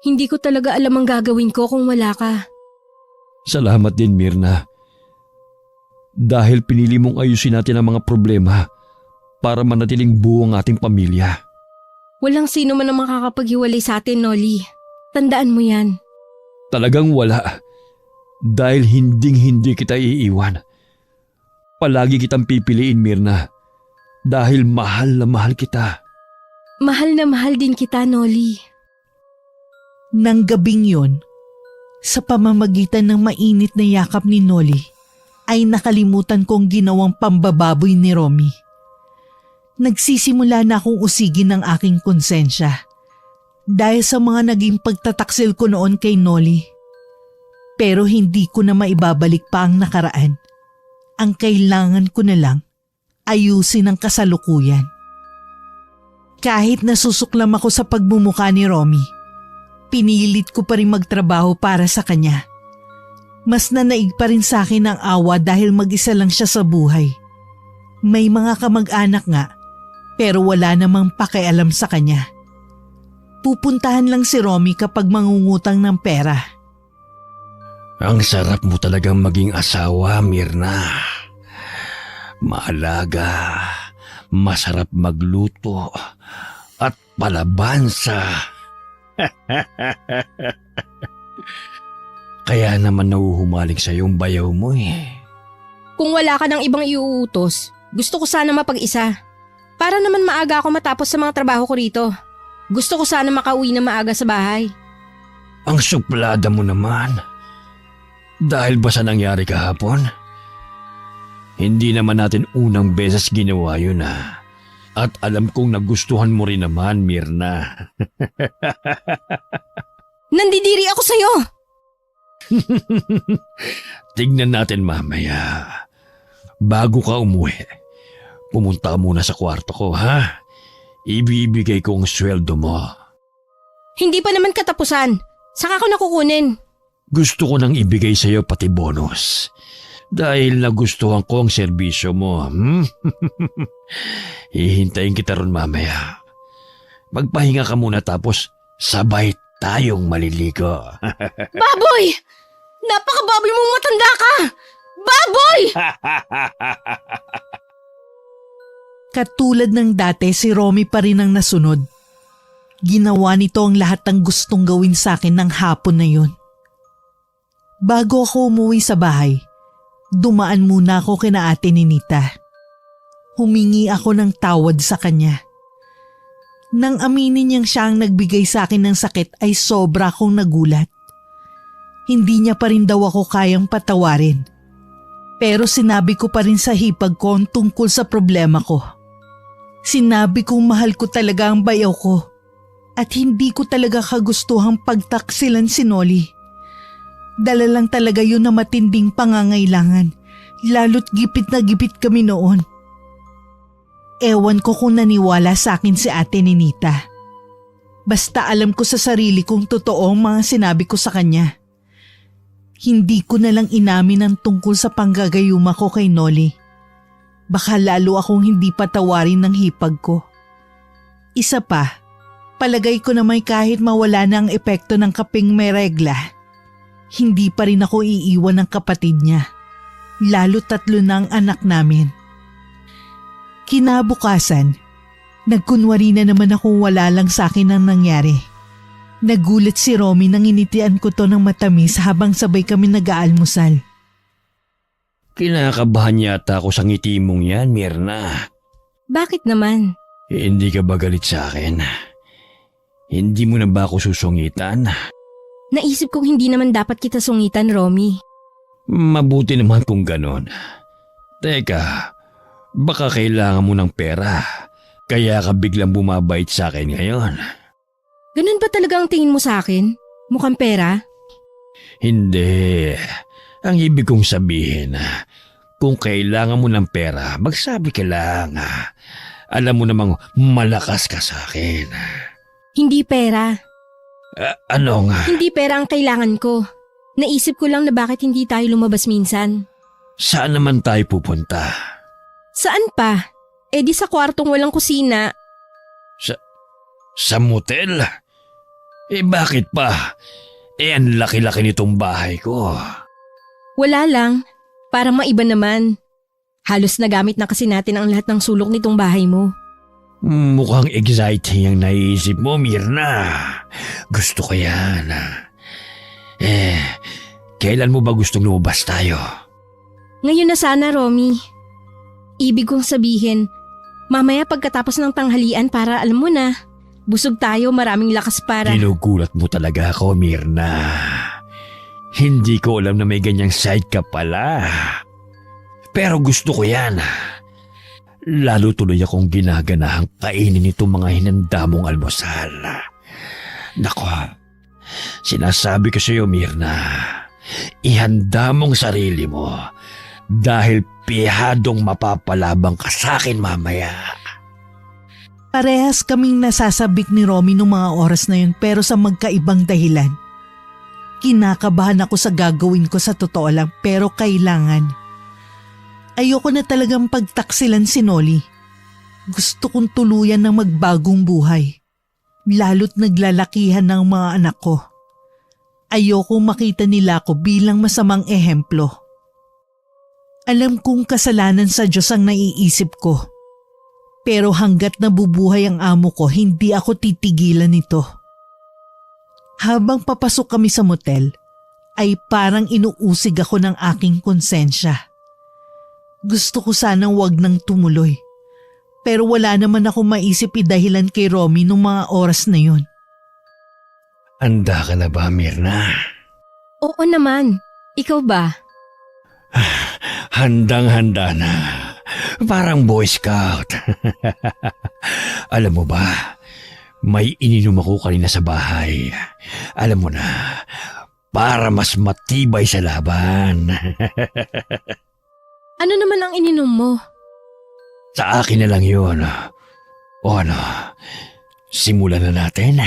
Hindi ko talaga alam ang gagawin ko kung wala ka. Salamat din, Mirna. Dahil pinili mong ayusin natin ang mga problema para manatiling buo ang ating pamilya. Walang sino man ang makakapaghiwalay sa atin, Nolly. Tandaan mo yan. Talagang wala. Dahil hinding-hindi kita iiwan. Palagi kitang pipiliin, Mirna. Dahil mahal na mahal kita. Mahal na mahal din kita, Nolly. Nang gabing yun, sa pamamagitan ng mainit na yakap ni Nolly, ay nakalimutan kong ginawang pambababoy ni Romy. Nagsisimula na akong usigin ng aking konsensya dahil sa mga naging pagtataksil ko noon kay Nolly. Pero hindi ko na maibabalik pa ang nakaraan. Ang kailangan ko na lang, ayusin ang kasalukuyan. Kahit nasusuklam ako sa pagmumukha ni Romy, pinilit ko pa rin magtrabaho para sa kanya. Mas nanaig pa rin sa akin ang awa dahil mag-isa lang siya sa buhay. May mga kamag-anak nga, pero wala namang pakialam sa kanya. Pupuntahan lang si Romy kapag mangungutang ng pera. Ang sarap mo talagang maging asawa, Mirna. Maalaga, masarap magluto, at palabansa. Kaya naman nahuhumaling sa yung bayaw mo eh. Kung wala ka ng ibang iuutos, gusto ko sana mapag-isa. Para naman maaga ako matapos sa mga trabaho ko rito. Gusto ko sana makauwi na maaga sa bahay. Ang suplada mo naman. Dahil ba sa nangyari kahapon? Hindi naman natin unang beses ginawa yun ah. At alam kong nagustuhan mo rin naman, Mirna. Nandidiri ako sa'yo! Tignan natin mamaya. Bago ka umuwi, pumunta ka muna sa kwarto ko, ha? Ibibigay ko ang sweldo mo. Hindi pa naman katapusan. Saka ko nakukunin. Gusto ko nang ibigay sa'yo pati bonus. Dahil nagustuhan ko ang serbisyo mo. Hihintayin kita ron mamaya. Magpahinga ka muna tapos sabay tayong maliligo. Baboy! Napaka-baboy mong matanda ka! Baboy! Katulad ng dati, si Romy pa rin ang nasunod. Ginawa nito ang lahat ng gustong gawin sa akin ng hapon na yun. Bago ako umuwi sa bahay, dumaan muna ako kina Ate Ninita. Humingi ako ng tawad sa kanya. Nang aminin niyang siya ang nagbigay sa akin ng sakit ay sobra akong nagulat. Hindi niya pa rin daw ako kayang patawarin. Pero sinabi ko pa rin sa hipag ko ang tungkol sa problema ko. Sinabi kong mahal ko talaga ang bayaw ko at hindi ko talaga kagustuhang pagtaksilan si Nolly. Dala lang talaga yun na matinding pangangailangan, lalo't gipit na gipit kami noon. Ewan ko kung naniwala sa akin si Ate Ninita. Basta alam ko sa sarili kong totoo ang mga sinabi ko sa kanya. Hindi ko na lang inamin ang tungkol sa panggagayuma ko kay Nolly. Baka lalo akong hindi patawarin ng hipag ko. Isa pa, palagay ko na may kahit mawala na ang epekto ng kaping may regla, hindi pa rin ako iiwan ng kapatid niya. Lalo 3 na ang anak namin. Kinabukasan, nagkunwari na naman akong wala lang sa akin ang nangyari. Nagulat si Romy nang initian ko to ng matamis habang sabay kami nag-aalmusal. Kinakabahan yata ako sa ngiti mong yan, Mirna. Bakit naman? Hindi ka ba galit sa akin? Hindi mo na ba ako susungitan? Naisip kong hindi naman dapat kita sungitan, Romy. Mabuti naman kung ganon. Teka, baka kailangan mo ng pera. Kaya ka biglang bumabait sa akin ngayon. Ganun ba talaga ang tingin mo sa akin? Mukhang pera? Hindi. Ang ibig kong sabihin, kung kailangan mo ng pera, magsabi ka lang. Alam mo namang malakas ka sa akin. Hindi pera. Ano nga? Hindi pera ang kailangan ko. Naisip ko lang na bakit hindi tayo lumabas minsan. Saan naman tayo pupunta? Saan pa? Eh di sa kwartong walang kusina. Sa motel? Bakit pa? Ang laki-laki nitong bahay ko. Wala lang. Para maiba naman. Halos nagamit na kasi natin ang lahat ng sulok nitong bahay mo. Mukhang exciting ang naisip mo, Mirna. Gusto ko yan. Kailan mo ba gustong lumabas tayo? Ngayon na sana, Romy. Ibig kong sabihin, mamaya pagkatapos ng tanghalian para alam mo na, busog tayo, maraming lakas para… Ginugulat mo talaga ako, Mirna. Hindi ko alam na may ganyang side ka pala. Pero gusto ko yan. Lalo tuloy akong ginaganahang kainin itong mga hinanda mong almusal. Nako, sinasabi ko sa iyo, Mirna, ihanda mong sarili mo dahil pihadong mapapalabang ka sa akin mamaya. Parehas kaming nasasabik ni Romy nung mga oras na yun pero sa magkaibang dahilan. Kinakabahan ako sa gagawin ko sa totoo lang pero kailangan. Ayoko na talagang pagtaksilan si Nolly. Gusto kong tuluyan ng magbagong buhay. Lalo't naglalakihan ng mga anak ko. Ayoko makita nila ako bilang masamang ehemplo. Alam kong kasalanan sa Diyos ang naiisip ko. Pero hanggat nabubuhay ang amo ko, hindi ako titigilan nito. Habang papasok kami sa motel, ay parang inuusig ako ng aking konsensya. Gusto ko sanang wag nang tumuloy. Pero wala naman ako maisip idahilan kay Romy nung mga oras na yun. Handa ka na ba, Mirna? Oo naman. Ikaw ba? Handang-handa na. Parang Boy Scout. Alam mo ba, may ininom ako kanina sa bahay. Alam mo na, para mas matibay sa laban. Ano naman ang ininom mo? Sa akin na lang yun. O ano, simulan na natin.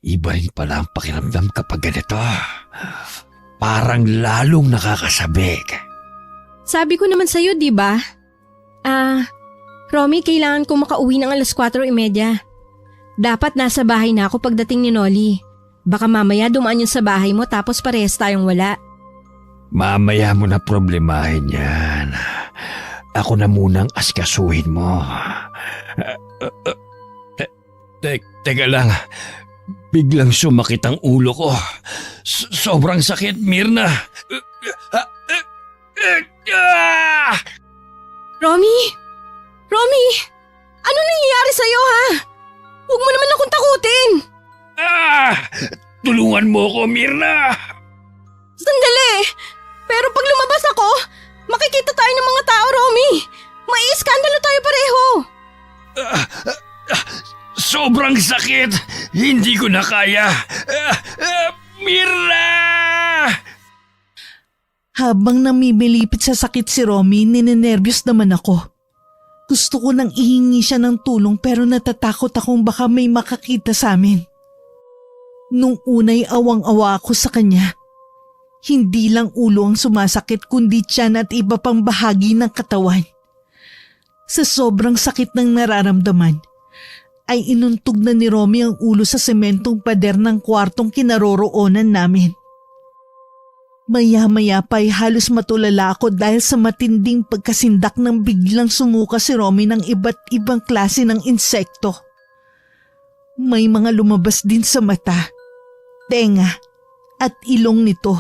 Iba rin pala ang pakiramdam kapag ganito. Parang lalong nakakasabik. Sabi ko naman sa'yo, di ba? Romy, kailangan ko makauwi ng 4:30. Dapat nasa bahay na ako pagdating ni Nolly. Baka mamaya dumaan yun sa bahay mo tapos parehas tayong wala. Mamaya mo na problemahin yan. Ako na munang askasuhin mo. Teka lang. Biglang sumakit ang ulo ko. Sobrang sakit, Mirna. Romy! Romy! Ano nangyayari sa'yo, ha? Huwag mo naman akong takutin! Tulungan mo ko, Mirna! Sandali! Pero pag lumabas ako, makikita tayo ng mga tao, Romy! May iskandalo tayo pareho! Sobrang sakit! Hindi ko na kaya! Mirna! Habang namimilipit sa sakit si Romy, ninenervyos naman ako. Gusto ko nang ihingi siya ng tulong pero natatakot akong baka may makakita sa amin. Nung unay awang-awa ako sa kanya. Hindi lang ulo ang sumasakit kundi tiyan at iba pang bahagi ng katawan. Sa sobrang sakit ng nararamdaman, ay inuntog na ni Romy ang ulo sa sementong pader ng kwartong kinaroroonan namin. Maya-maya pa ay halos matulala ako dahil sa matinding pagkasindak ng biglang sumuka si Romy ng iba't ibang klase ng insekto. May mga lumabas din sa mata, tenga at ilong nito.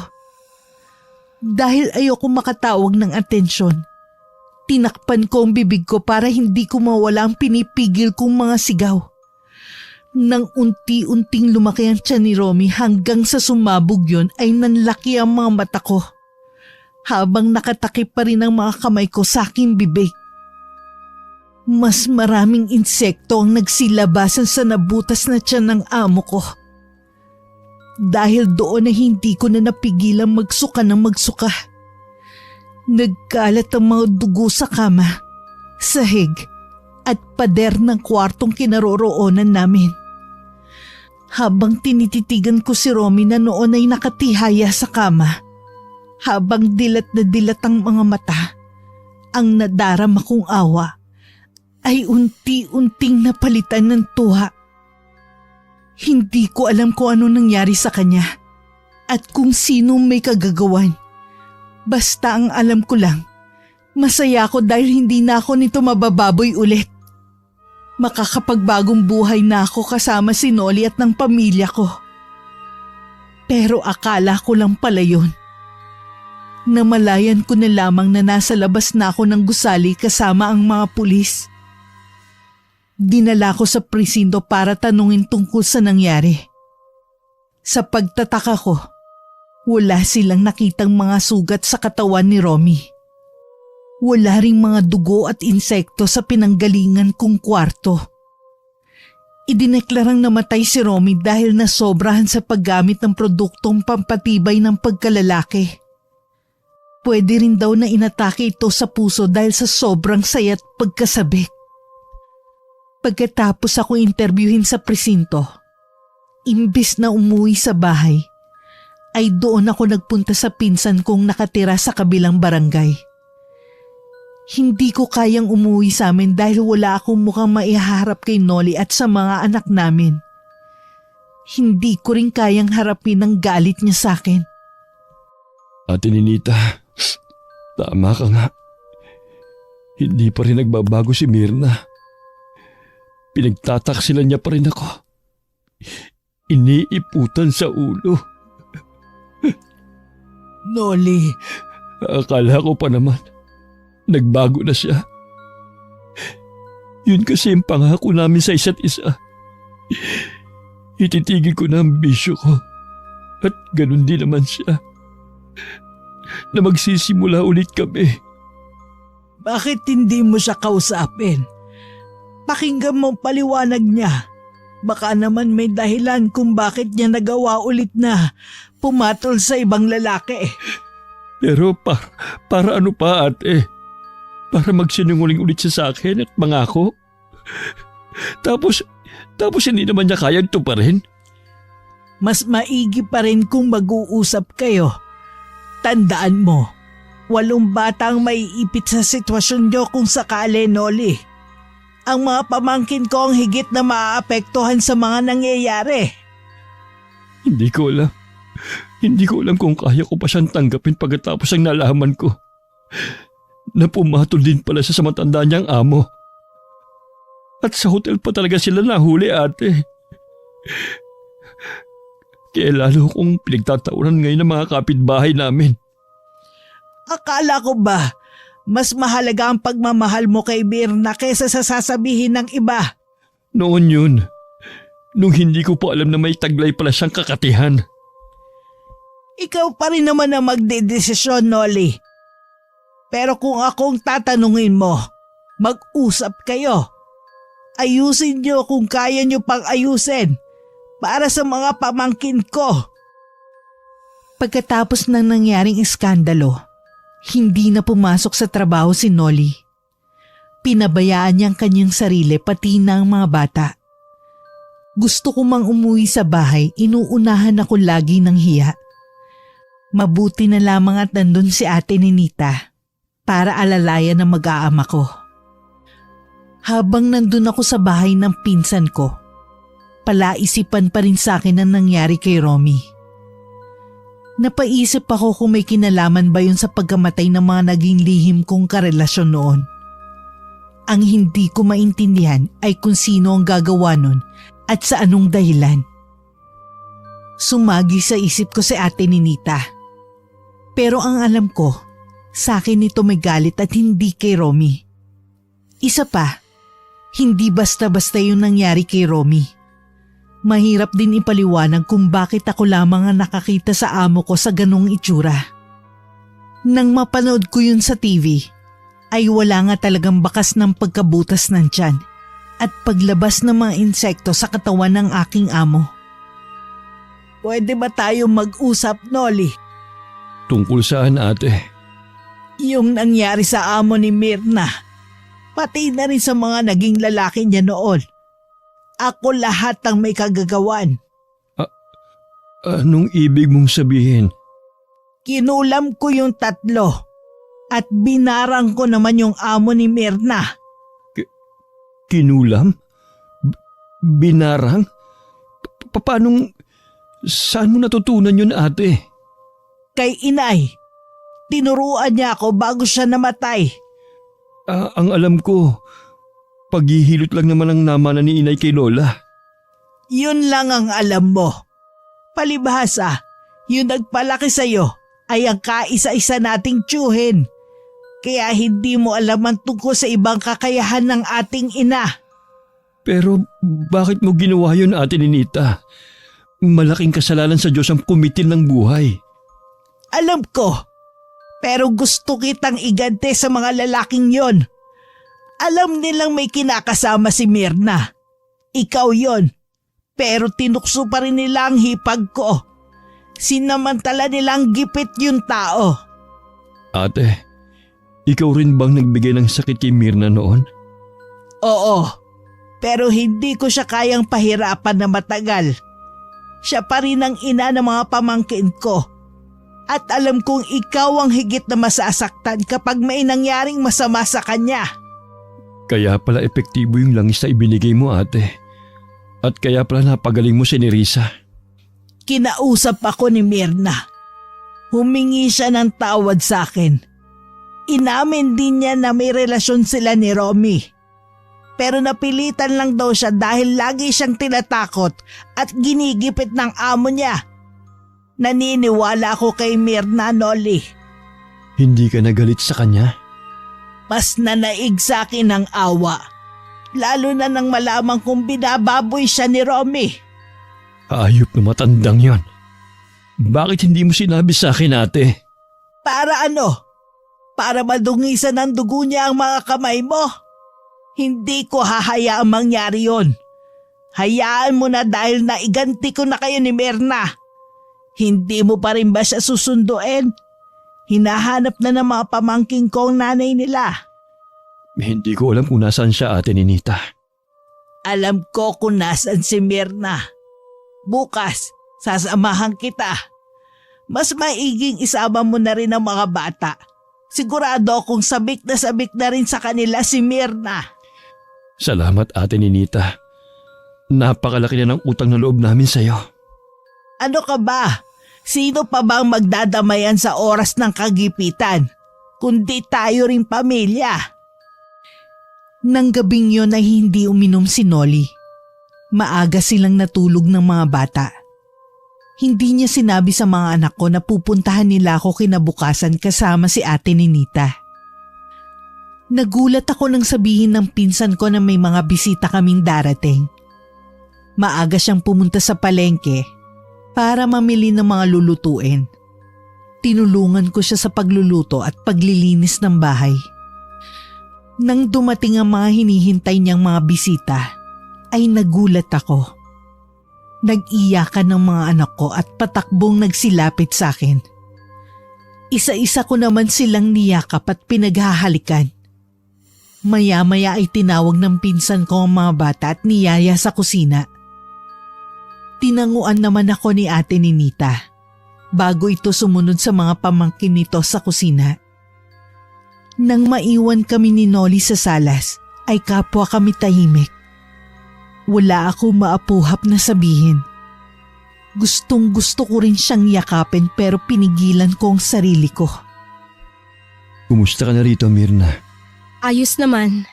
Dahil ayoko makatawag ng atensyon, tinakpan ko ang bibig ko para hindi ko mawala ang pinipigil kong mga sigaw. Nang unti-unting lumaki ang tiyan ni Romy hanggang sa sumabog yun ay nanlaki ang mga mata ko. Habang nakatakip pa rin ang mga kamay ko sa aking bibig. Mas maraming insekto ang nagsilabasan sa nabutas na tiyan ng amo ko. Dahil doon ay hindi ko na napigilang magsuka ng magsuka. Nagkalat ang mga dugo sa kama, sahig at pader ng kwartong kinaroroonan namin. Habang tinititigan ko si Romy na noon ay nakatihaya sa kama, habang dilat na dilat ang mga mata, ang nadarama kong awa ay unti-unting napalitan ng tuwa. Hindi ko alam kung ano nangyari sa kanya at kung sino may kagagawan. Basta ang alam ko lang, masaya ako dahil hindi na ako nito mabababoy ulit. Makakapagbagong buhay na ako kasama si Nolly at ng pamilya ko. Pero akala ko lang pala yun. Namalayan ko na lamang na nasa labas na ako ng gusali kasama ang mga pulis. Dinala ko sa presinto para tanungin tungkol sa nangyari. Sa pagtataka ko, wala silang nakitang mga sugat sa katawan ni Romy. Wala ring mga dugo at insekto sa pinanggalingan kong kwarto. Idineklarang namatay si Romy dahil nasobrahan sa paggamit ng produktong pampatibay ng pagkalalaki. Pwede rin daw na inatake ito sa puso dahil sa sobrang saya at pagkasabik. Pagkatapos ako interviewin sa presinto, imbis na umuwi sa bahay, ay doon ako nagpunta sa pinsan kong nakatira sa kabilang barangay. Hindi ko kayang umuwi sa amin dahil wala akong mukhang maiharap kay Noli at sa mga anak namin. Hindi ko rin kayang harapin ang galit niya sa akin. Ate Ninita, tama ka nga. Hindi pa rin nagbabago si Mirna. Pinagtataksilan niya pa rin ako. Iniiputan sa ulo. Noli, Akala ko pa naman, nagbago na siya. Yun kasi ang pangako namin sa isa't isa. Ititigil ko na ang bisyo ko. At ganun din naman siya. Na magsisimula ulit kami. bakit hindi mo siya kausapin? Pakinggan mo ang paliwanag niya. Baka naman may dahilan kung bakit niya nagawa ulit na pumatol sa ibang lalaki. Pero para ano pa ate? Para magsinungaling ulit siya sa akin at mangako? Tapos hindi naman niya kayang tuparin? Mas maigi pa rin kung mag-uusap kayo. Tandaan mo, 8 batang maiipit sa sitwasyon niyo kung sakali, Noli. Ang mga pamangkin ko ang higit na maaapektuhan sa mga nangyayari. Hindi ko alam. Hindi ko alam kung kaya ko pa siyang tanggapin pagkatapos ang nalaman ko. Na pumatol din pala siya sa matanda niyang amo. At sa hotel pa talaga sila nahuli ate. Kaya lalo kong pinagtatauran ngayon ng mga kapitbahay namin. Akala ko ba, mas mahalaga ang pagmamahal mo kay Mirna kaysa sa sasabihin ng iba? Noon yun. Nung hindi ko pa alam na may taglay pala siyang kakatihan. Ikaw pa rin naman ang magdedesisyon, Noli. Pero kung akong tatanungin mo, mag-usap kayo. Ayusin niyo kung kaya niyo pang ayusin para sa mga pamangkin ko. Pagkatapos ng nangyaring iskandalo, hindi na pumasok sa trabaho si Noli. Pinabayaan niya ang kanyang sarili pati na ang mga bata. Gusto ko mang umuwi sa bahay, inuunahan ako lagi ng hiya. Mabuti na lamang at nandun si Ate Ninita para alalayan ng mag-aama ko. Habang nandun ako sa bahay ng pinsan ko, palaisipan pa rin sa akin ang nangyari kay Romy. Napaisip ako kung may kinalaman ba yun sa pagkamatay ng mga naging lihim kong karelasyon noon. Ang hindi ko maintindihan ay kung sino ang gagawa nun at sa anong dahilan. Sumagi sa isip ko si Ate Ninita. Pero ang alam ko, sa akin ito may galit at hindi kay Romy. Isa pa, hindi basta-basta yung nangyari kay Romy. Mahirap din ipaliwanag kung bakit ako lamang ang nakakita sa amo ko sa ganong itsura. Nang mapanood ko yun sa TV, ay wala nga talagang bakas ng pagkabutas ng tiyan at paglabas ng mga insekto sa katawan ng aking amo. Pwede ba tayo mag-usap, Noli? Tungkol saan ate? Yung nangyari sa amo ni Mirna, pati na rin sa mga naging lalaki niya noon. Ako lahat ang may kagagawan. Anong ibig mong sabihin? Kinulam ko yung 3 at binarang ko naman yung amo ni Mirna. Kinulam? Binarang? Paanong... Saan mo natutunan yun ate? Kay inay, tinuruan niya ako bago siya namatay. Ang alam ko, paghihilot lang naman ang namana ni inay kay Lola. Yun lang ang alam mo. Palibhasa, yung nagpalaki sa'yo ay ang kaisa-isa nating tiyuhin. Kaya hindi mo alam ang tungkol sa ibang kakayahan ng ating ina. Pero bakit mo ginawa yun ate Ninita? Malaking kasalanan sa Diyos ang kumitil ng buhay. Alam ko, pero gusto kitang igante sa mga lalaking yon. Alam nilang may kinakasama si Mirna. Ikaw yon. Pero tinukso pa rin nila ang hipag ko. Sinamantala nilang gipit yung tao. Ate, ikaw rin bang nagbigay ng sakit kay Mirna noon? Oo, Pero hindi ko siya kayang pahirapan na matagal. Siya pa rin ang ina ng mga pamangkin ko. At alam kong ikaw ang higit na masasaktan kapag may nangyaring masama sa kanya. Kaya pala epektibo yung langis na ibinigay mo, ate. At kaya pala napagaling mo si Nerissa. Kinausap ako ni Mirna. Humingi siya ng tawad sa akin. Inamin din niya na may relasyon sila ni Romy. Pero napilitan lang daw siya dahil lagi siyang tinatakot at ginigipit ng amo niya. Naniniwala ako kay Mirna, Noli. Hindi ka nagalit sa kanya? Mas nanaig sa akin ang awa. Lalo na nang malaman kong binababoy siya ni Romy. Ayop na matandang yon. Bakit hindi mo sinabi sa akin, ate? Para ano? Para madungisan ng dugo niya ang mga kamay mo? Hindi ko hahayaang mangyari yon. Hayaan mo na dahil naiganti ko na kayo ni Mirna. Hindi mo pa rin ba siya susunduin? Hinahanap na ng mga pamangking ko ang nanay nila. Hindi ko alam kung nasaan siya, ate Ninita. Alam ko kung nasaan si Mirna. Bukas, sasamahan kita. Mas maiging isama mo na rin ang mga bata. Sigurado akong sabik na rin sa kanila si Mirna. Salamat, ate Ninita. Napakalaki na ng utang na loob namin sa'yo. Ano ka ba? Sino pa bang magdadamayan sa oras ng kagipitan? Kundi tayo ring pamilya. Nang gabing yon ay hindi uminom si Noli. Maaga silang natulog ng mga bata. Hindi niya sinabi sa mga anak ko na pupuntahan nila ako kinabukasan kasama si ate Ninita. Nagulat ako nang sabihin ng pinsan ko na may mga bisita kaming darating. Maaga siyang pumunta sa palengke para mamili ng mga lulutuin. Tinulungan ko siya sa pagluluto at paglilinis ng bahay. Nang dumating ang mga hinihintay niyang mga bisita, ay nagulat ako. Nag-iyakan ng mga anak ko at patakbong nagsilapit sa akin. Isa-isa ko naman silang niyakap at pinaghahalikan. Maya-maya ay tinawag ng pinsan ko ang mga bata at niyaya sa kusina. Tinanguan naman ako ni ate Ninita bago ito sumunod sa mga pamangkin nito sa kusina. Nang maiwan kami ni Noli sa salas, ay kapwa kami tahimik. Wala ako maapuhap na sabihin. Gustong gusto ko rin siyang yakapin pero pinigilan ko ang sarili ko. Kumusta ka na rito, Mirna? Ayos naman.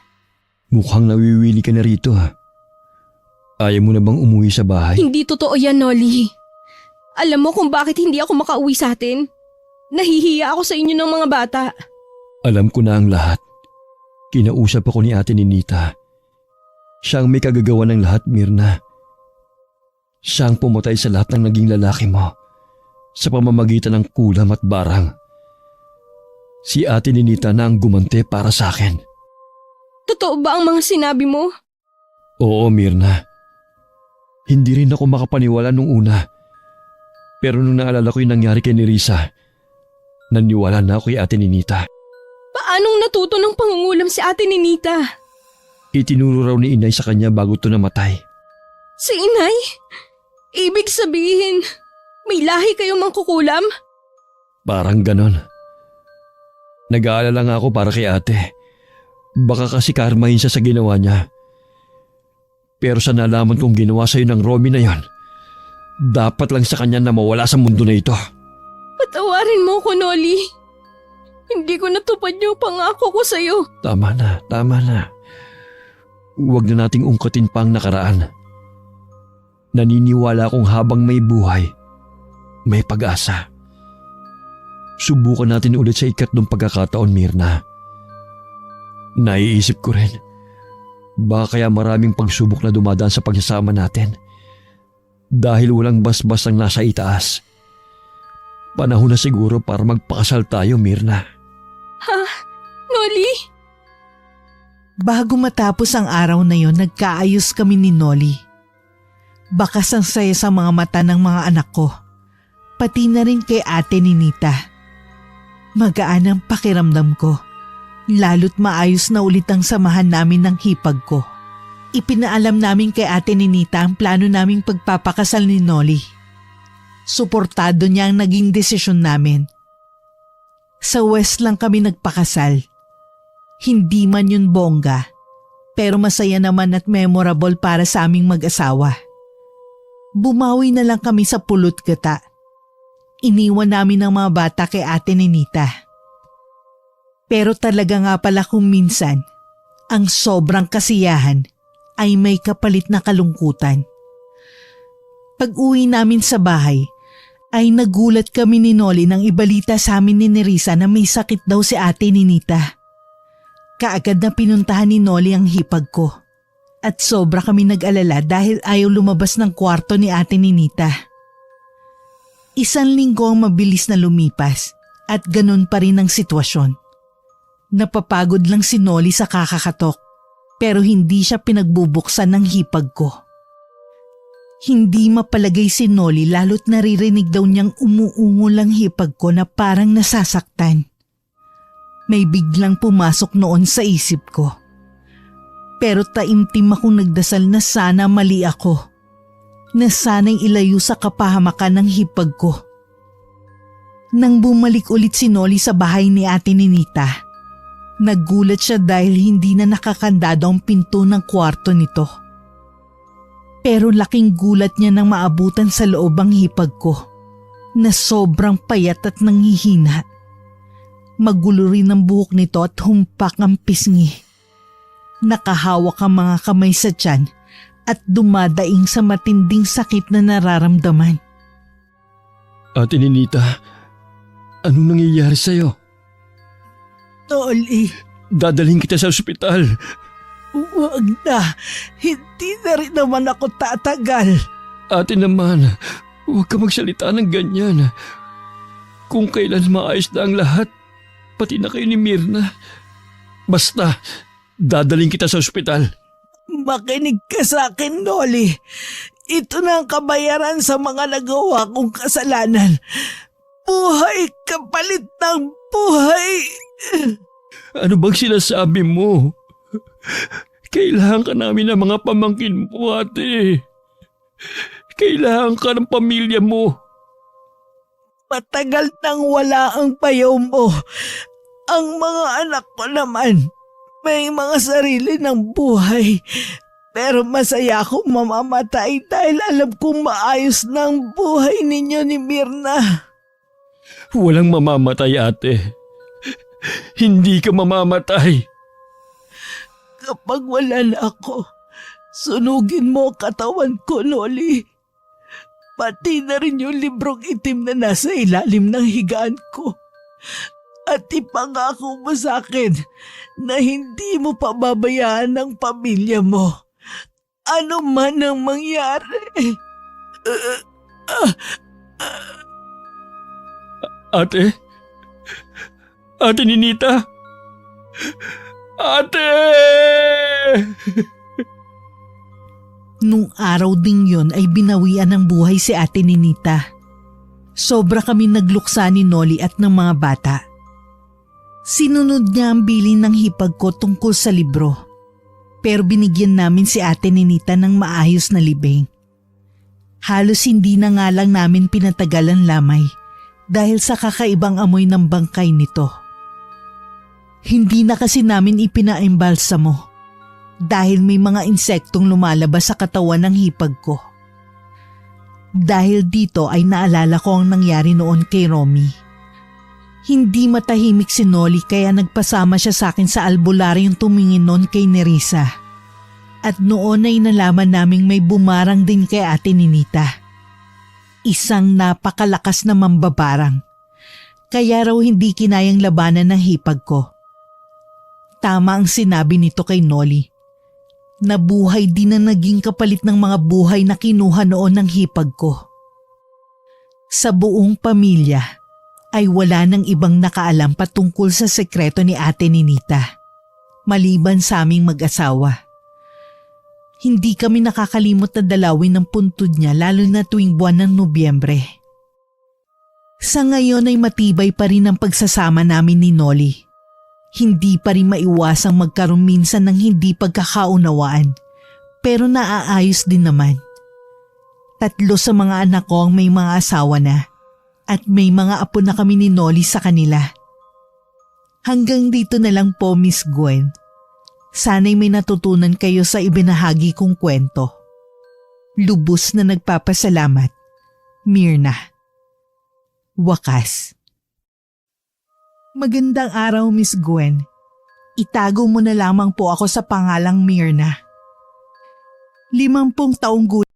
Mukhang nawiwili ka na rito, ha? Ayaw mo na bang umuwi sa bahay? Hindi totoo yan, Noli. Alam mo kung bakit hindi ako makauwi sa atin? Nahihiya ako sa inyo ng mga bata. Alam ko na ang lahat. Kinausap ako ni ate Ninita. Siya ang may kagagawa ng lahat, Mirna. Siya ang pumatay sa lahat ng naging lalaki mo sa pamamagitan ng kulam at barang. Si ate Ninita na ang gumante para sa akin. Totoo ba ang mga sinabi mo? Oo, Mirna. Hindi rin ako makapaniwala nung una. Pero nung naalala ko yung nangyari kay Nerissa, naniwala na ako kay ate Ninita. Paanong natuto ng pangungulam si ate Ninita? Itinuro raw ni inay sa kanya bago ito namatay. Si inay? Ibig sabihin, may lahi kayong mangkukulam? Parang ganon. Nag-aalala nga ako para kay ate. Baka kasi karmahin siya sa ginawa niya. Pero sa nalaman kong ginawa sa'yo ng Romy na yon, dapat lang sa kanya na mawala sa mundo na ito. Patawarin mo ko, Noli. Hindi ko natupad yung pangako ko sa'yo. Tama na, tama na. Huwag na nating ungkatin pa ang nakaraan. Naniniwala akong habang may buhay, may pag-asa. Subukan natin ulit sa ikatlong pagkakataon, Mirna. Naiisip ko rin, baka kaya maraming pagsubok na dumadaan sa pagsasama natin dahil walang basbas ang nasa itaas. Panahon na siguro para magpakasal tayo, Mirna. Ha? Noli? Bago matapos ang araw na yon, nagkaayos kami ni Noli. Bakas ang saya sa mga mata ng mga anak ko, pati na rin kay ate Ninita. Magaan ang pakiramdam ko, lalo't maayos na ulit ang samahan namin ng hipag ko. Ipinaalam namin kay Ate Ninita ang plano naming pagpapakasal ni Nolly. Suportado niya ang naging desisyon namin. Sa West lang kami nagpakasal. Hindi man yun bongga, pero masaya naman at memorable para sa aming mag-asawa. Bumawi na lang kami sa Pulot Gata. Iniwan namin ang mga bata kay Ate Ninita. Pero talaga nga pala kung minsan, ang sobrang kasiyahan ay may kapalit na kalungkutan. Pag-uwi namin sa bahay, ay nagulat kami ni Nolly nang ibalita sa amin ni Nerissa na may sakit daw si Ate Ninita. Kaagad na pinuntahan ni Nolly ang hipag ko. At sobra kami nag-alala dahil ayaw lumabas ng kwarto ni Ate Ninita. 1 linggo ang mabilis na lumipas at ganun pa rin ang sitwasyon. Napapagod lang si Nolly sa kakakatok pero hindi siya pinagbubuksan ng hipag ko. Hindi mapalagay si Nolly lalo't naririnig daw niyang umuungol ang hipag ko na parang nasasaktan. May biglang pumasok noon sa isip ko. Pero taimtim akong nagdasal na sana mali ako. Na sana'y ilayo sa kapahamakan ng hipag ko. Nang bumalik ulit si Nolly sa bahay ni Ate Ninita, nagulat siya dahil hindi na nakakandado ang pinto ng kwarto nito. Pero laking gulat niya nang maabutan sa loob ang hipag ko na sobrang payat at nanghihina. Magulo rin ang buhok nito at humpak ang pisngi. Nakahawak ang mga kamay sa tiyan at dumadaing sa matinding sakit na nararamdaman. Ate Ninita, anong nangyayari sa'yo? Nolly, Dadalhin kita sa ospital. huwag na. Hindi na rin naman ako tatagal. Ate naman, huwag ka magsalita ng ganyan. Kung kailan maayos na ang lahat, pati na kayo ni Mirna. Basta, dadalhin kita sa ospital. Makinig ka sa akin, Nolly. Ito na ang kabayaran sa mga nagawa kong kasalanan. Buhay kapalit ng buhay. Ano bang sinasabi mo? Kailangan ka namin ng mga pamangkin mo, ate. Kailangan ka ng pamilya mo. Matagal nang wala ang payaw mo. Ang mga anak ko naman, may mga sarili ng buhay. Pero masaya akong mamamatay dahil alam kong maayos na ang buhay ninyo ni Mirna. Walang mamamatay, ate. Hindi ka mamamatay. Kapag wala na ako, sunugin mo ang katawan ko, Nolly. Pati na rin yung librong itim na nasa ilalim ng higaan ko. At ipangako mo sa akin na hindi mo pababayaan ang pamilya mo. Ano man ang mangyari. Ate? Ate Ninita? Ate! Nung araw ding yun ay binawian ng buhay si Ate Ninita. Sobra kami nagluksa ni Nolly at ng mga bata. Sinunod niya ang bilin ng hipag ko tungkol sa libro. Pero binigyan namin si Ate Ninita ng maayos na libing. Halos hindi na nga lang namin pinatagalan lamay dahil sa kakaibang amoy ng bangkay nito. Hindi na kasi namin ipinaimbalsa mo dahil may mga insektong lumalabas sa katawan ng hipag ko. Dahil dito ay naalala ko ang nangyari noon kay Romy. Hindi matahimik si Nolly kaya nagpasama siya sa akin sa albularyong tumingin noon kay Nerissa. At noon ay nalaman naming may bumarang din kay Ate Ninita. Isang napakalakas na mambabarang. Kaya raw hindi kinayang labanan ng hipag ko. Tama ang sinabi nito kay Nolly. Nabuhay din na naging kapalit ng mga buhay na kinuha noon ng hipag ko. Sa buong pamilya ay wala nang ibang nakaalam patungkol sa sekreto ni Ate Ninita. Maliban sa aming mag-asawa. Hindi kami nakakalimot na dalawin ng puntod niya lalo na tuwing buwan ng Nobyembre. Sa ngayon ay matibay pa rin ang pagsasama namin ni Nolly. Hindi pa rin maiwasang magkaroon minsan ng hindi pagkakaunawaan Pero naaayos din naman. 3 sa mga anak ko ang may mga asawa na at may mga apo na kami ni Nolly sa kanila. Hanggang dito na lang po, Miss Gwen. Sana'y may natutunan kayo sa ibinahagi kong kwento. Lubos na nagpapasalamat, Myrna. Wakas. Magandang araw, Miss Gwen. Itago mo na lamang po ako sa pangalang Myrna. 50 taong gulang